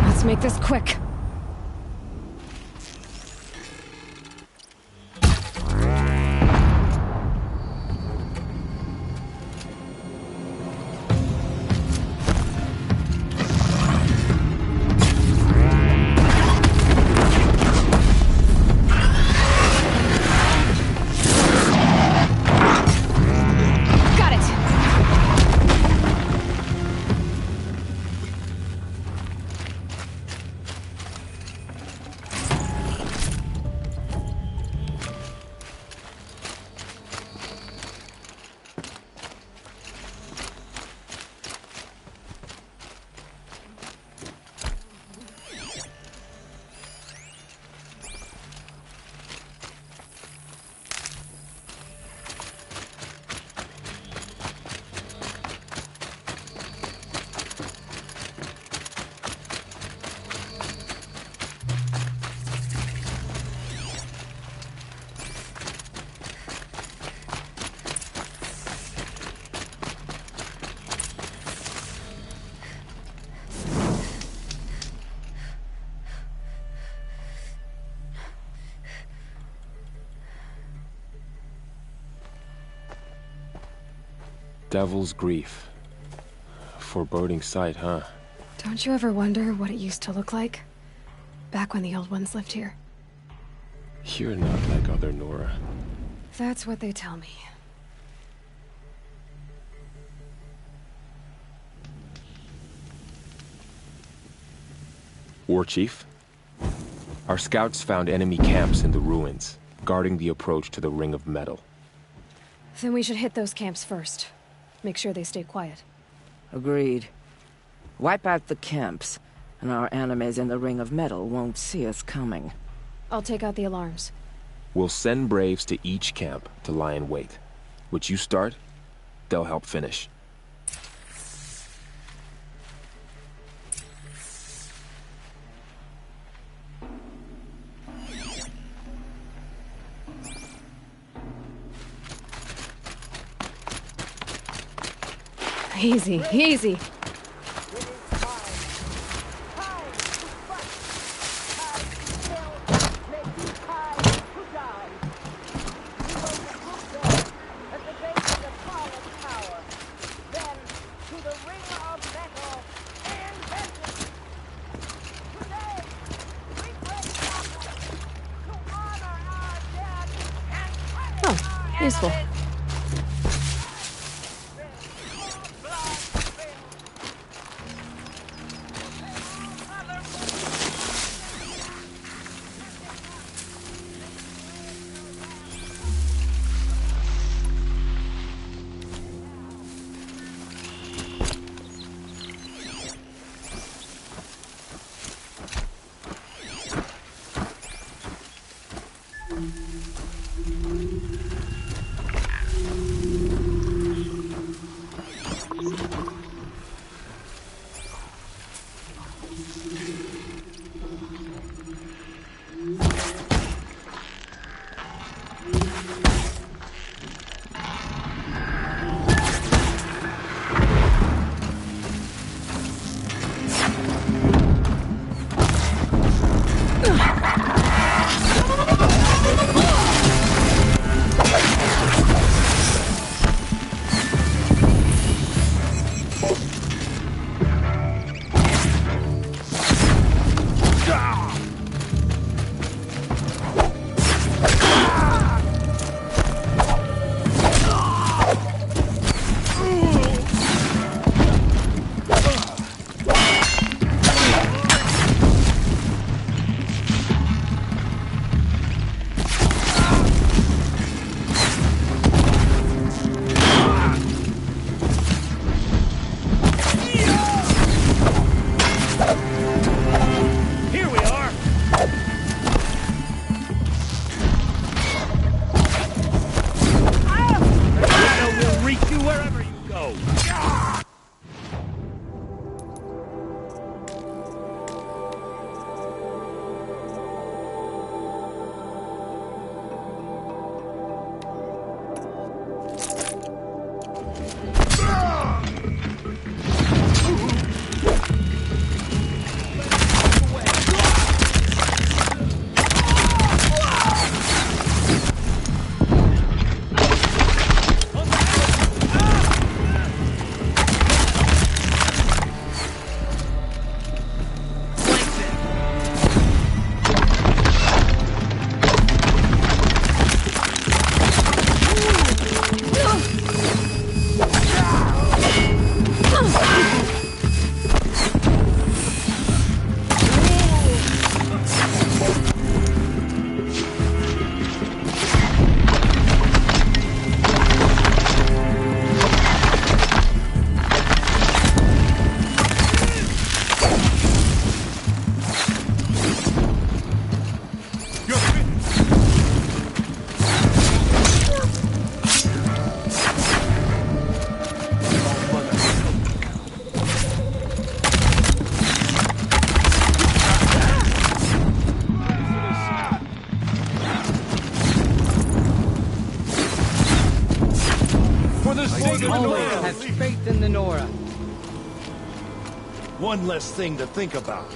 Let's make this quick. Devil's Grief. Foreboding sight, huh? Don't you ever wonder what it used to look like? Back when the old ones lived here. You're not like other Nora. That's what they tell me. War Chief? Our scouts found enemy camps in the ruins, guarding the approach to the Ring of Metal. Then we should hit those camps first. Make sure they stay quiet. Agreed. Wipe out the camps, and our enemies in the Ring of Metal won't see us coming. I'll take out the alarms. We'll send Braves to each camp to lie in wait. Which you start, they'll help finish. Easy, easy. Oh, useful. Always have faith in the Nora. One less thing to think about.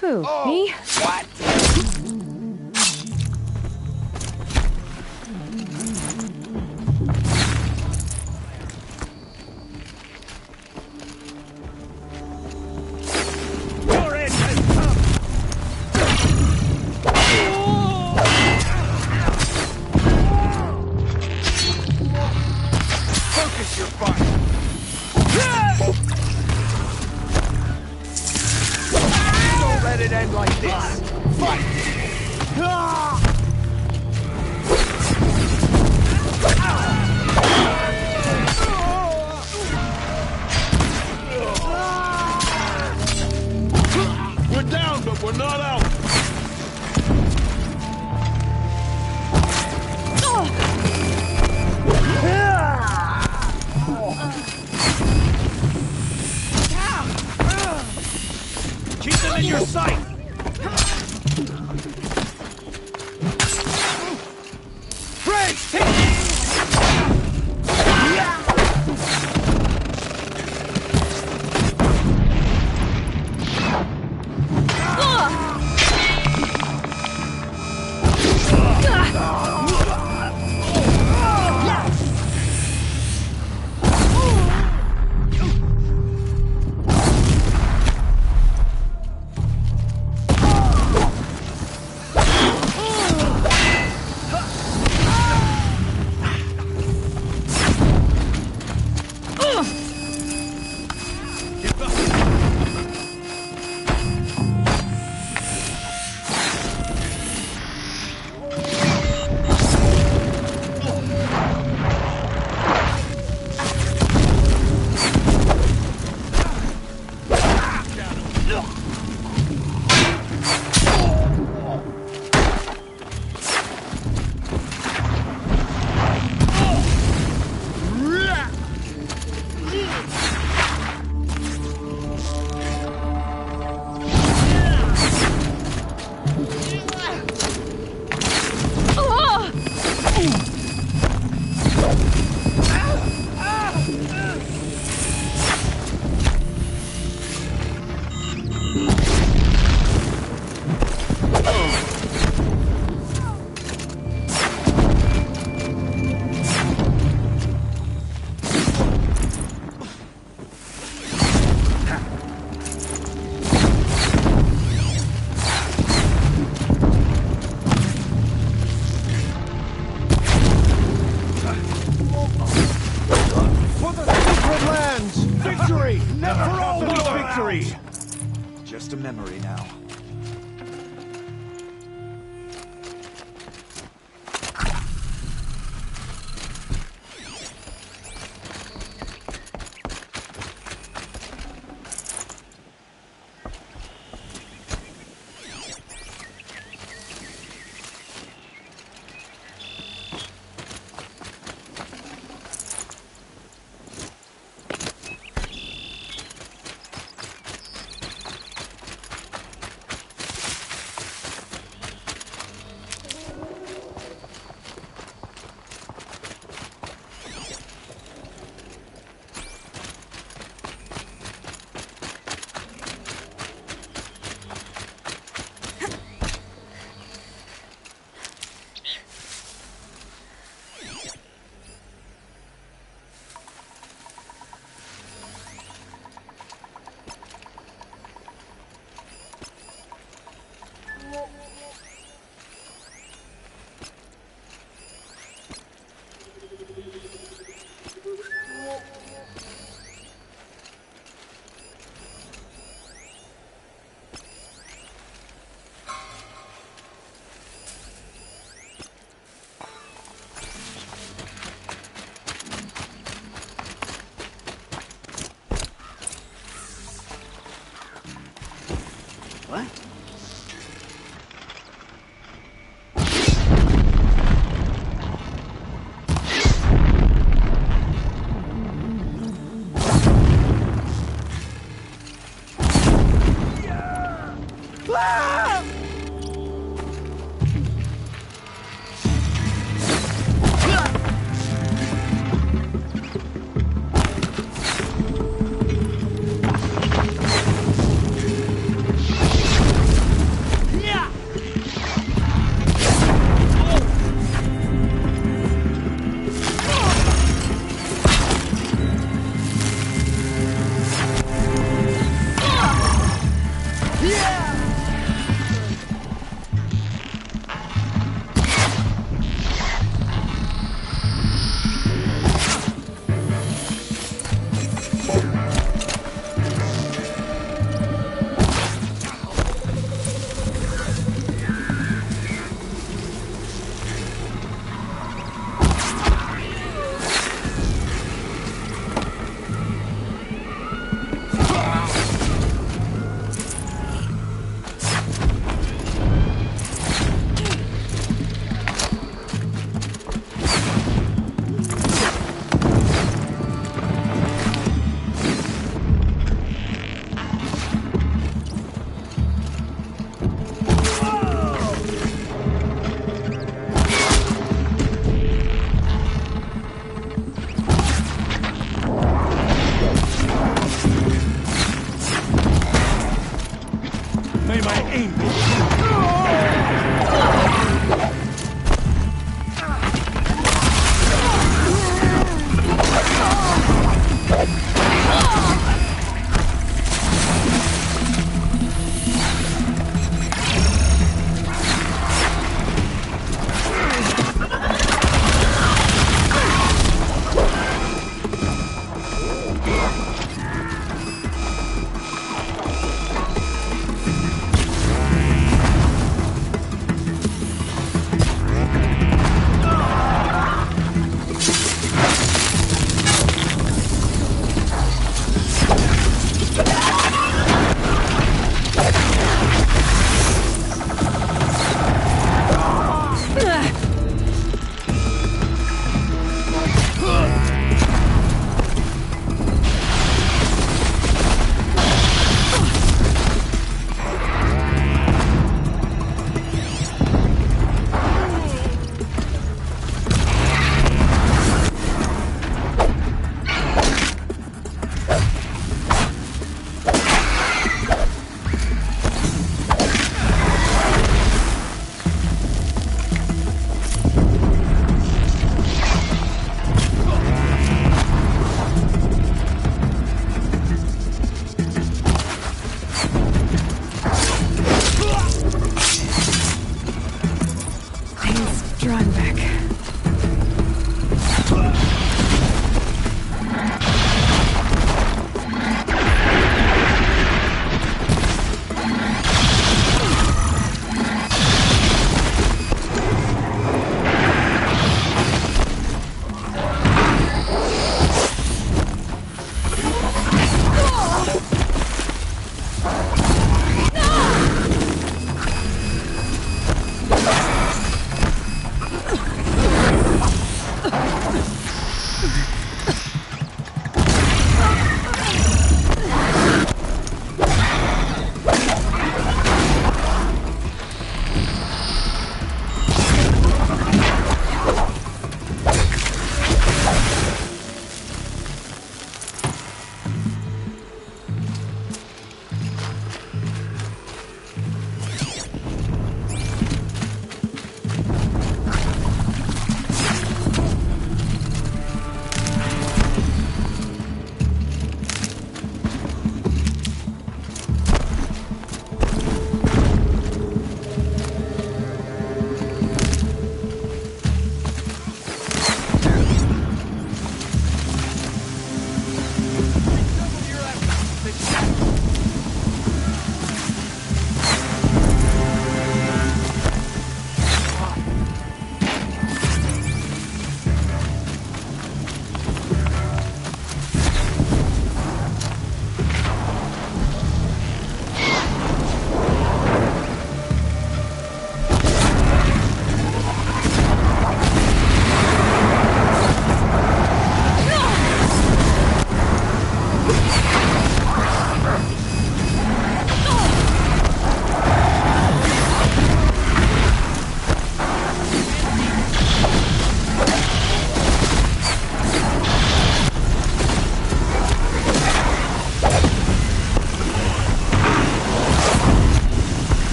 Who? Oh, me? What? Your end has come. Focus your fire. Don't let it end like this. Fight! We're down, but we're not out. Keep them in your sight! Brave! Take Just a memory now.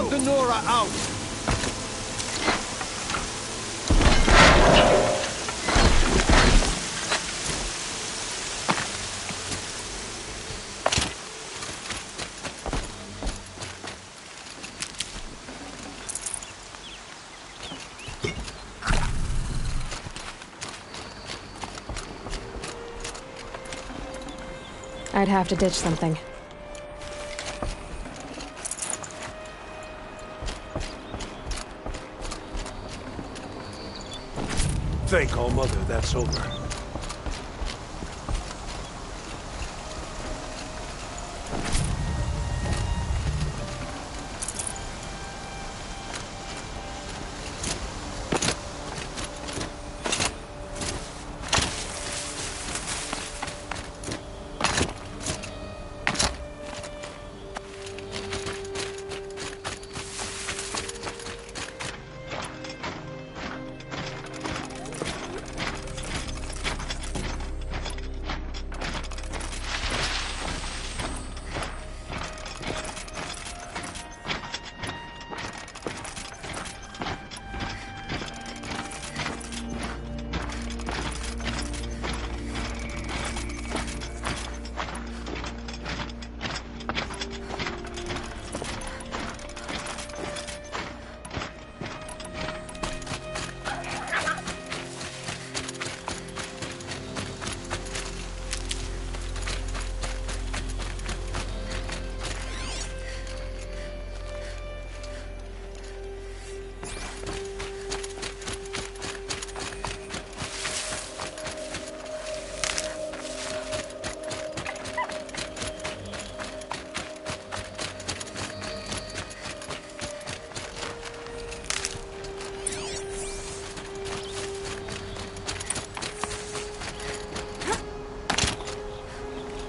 Count the Nora out! I'd have to ditch something. Thank All Mother, that's over.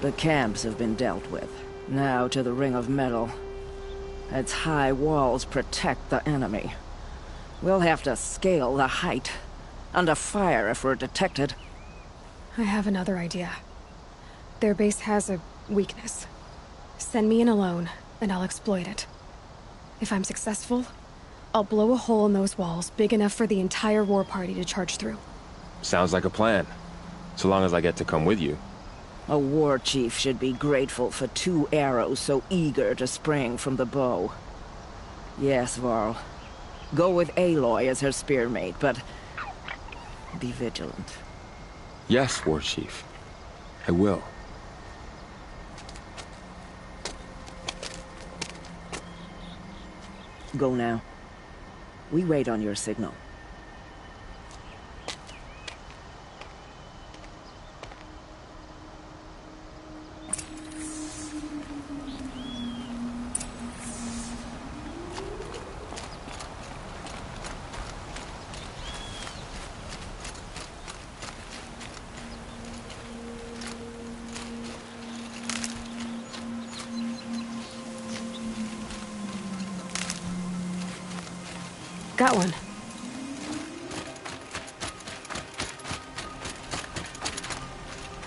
The camps have been dealt with. Now to the Ring of Metal. Its high walls protect the enemy. We'll have to scale the height. Under fire if we're detected. I have another idea. Their base has a weakness. Send me in alone, and I'll exploit it. If I'm successful, I'll blow a hole in those walls big enough for the entire war party to charge through. Sounds like a plan. So long as I get to come with you. A war chief should be grateful for 2 arrows so eager to spring from the bow. Yes, Varl. Go with Aloy as her spearmate, but be vigilant. Yes, War Chief. I will. Go now. We wait on your signal. Got one.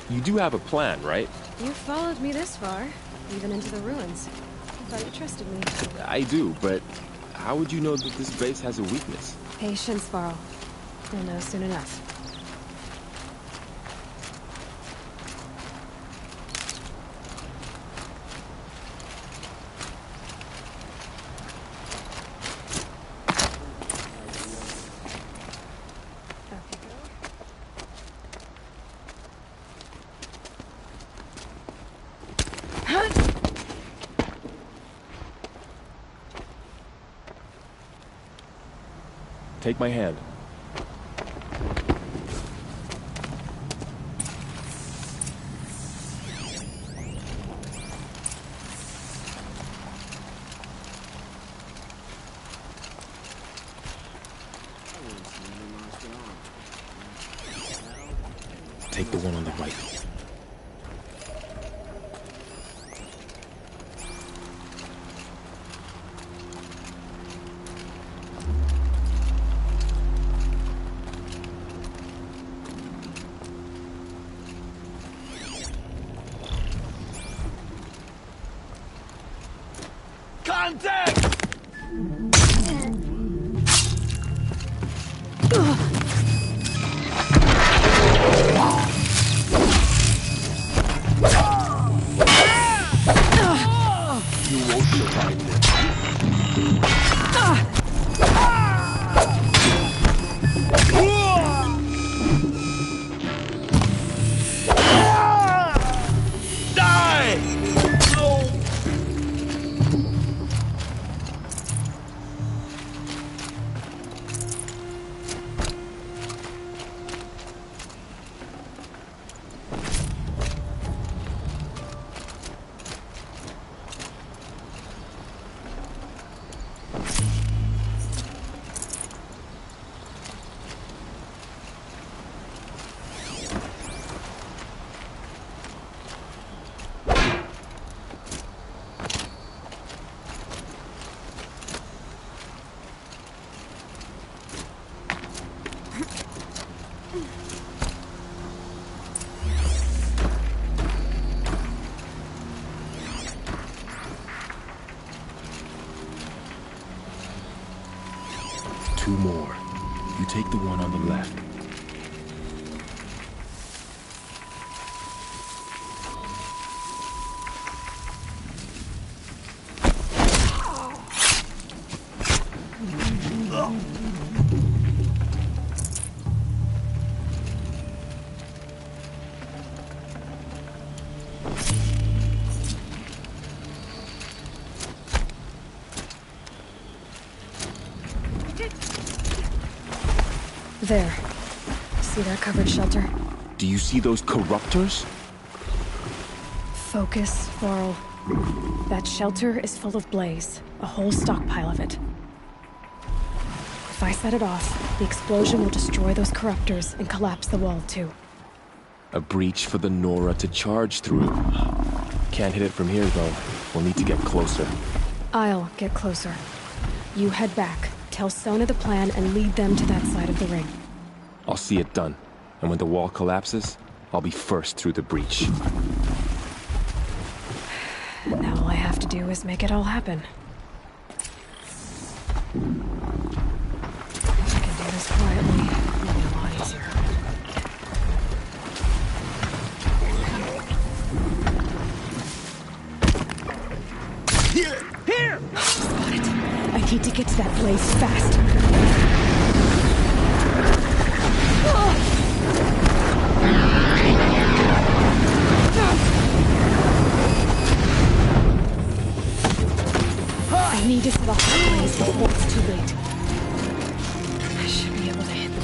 You do have a plan, right? You followed me this far, even into the ruins. I thought you trusted me. I do, but how would you know that this base has a weakness? Patience, Varl. You'll know soon enough. Take my hand. Take the one on the right. Contact! You won't survive this. Two more. You take the one on the left. There. See that covered shelter? Do you see those corruptors? Focus, Varl. That shelter is full of blaze. A whole stockpile of it. If I set it off, the explosion will destroy those corruptors and collapse the wall, too. A breach for the Nora to charge through. Can't hit it from here, though. We'll need to get closer. I'll get closer. You head back. Tell Sona the plan and lead them to that side of the ring. I'll see it done. And when the wall collapses, I'll be first through the breach. Now all I have to do is make it all happen. If I can do this quietly, it'll be a lot easier. Here! Got it. I need to get to that blaze fast. I need to set off the blaze before it's too late. I should be able to hit them.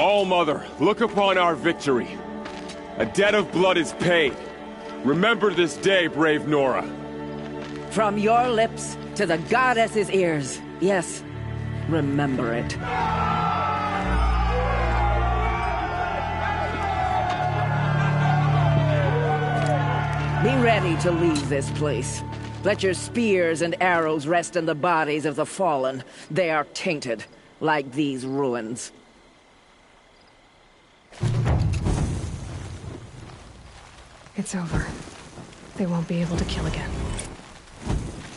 All-Mother, look upon our victory. A debt of blood is paid. Remember this day, brave Nora. From your lips to the goddess's ears. Yes, remember it. Be ready to leave this place. Let your spears and arrows rest in the bodies of the fallen. They are tainted, like these ruins. It's over. They won't be able to kill again.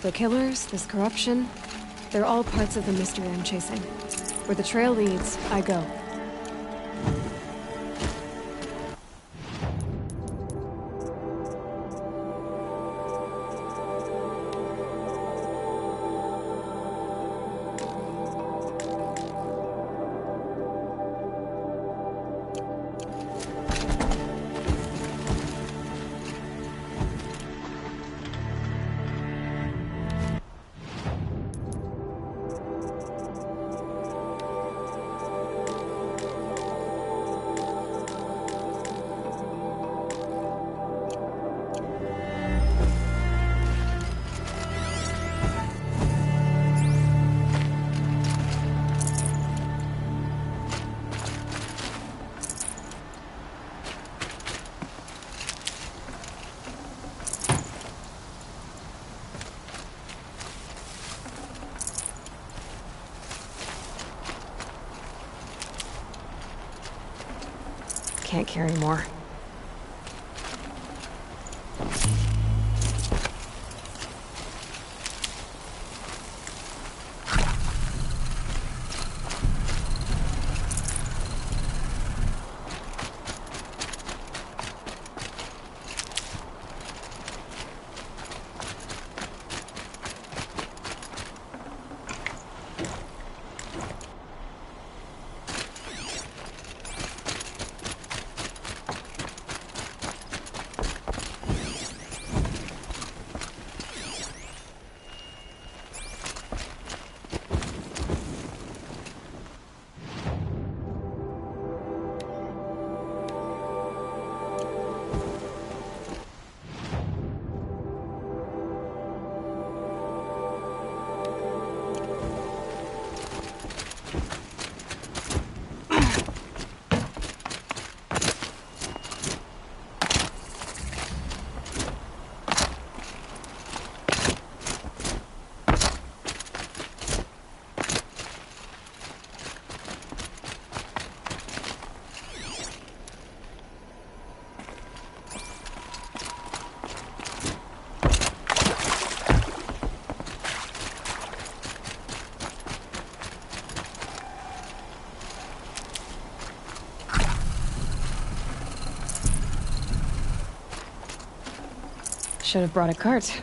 The killers, this corruption, they're all parts of the mystery I'm chasing. Where the trail leads, I go. Can't carry more. Should have brought a cart.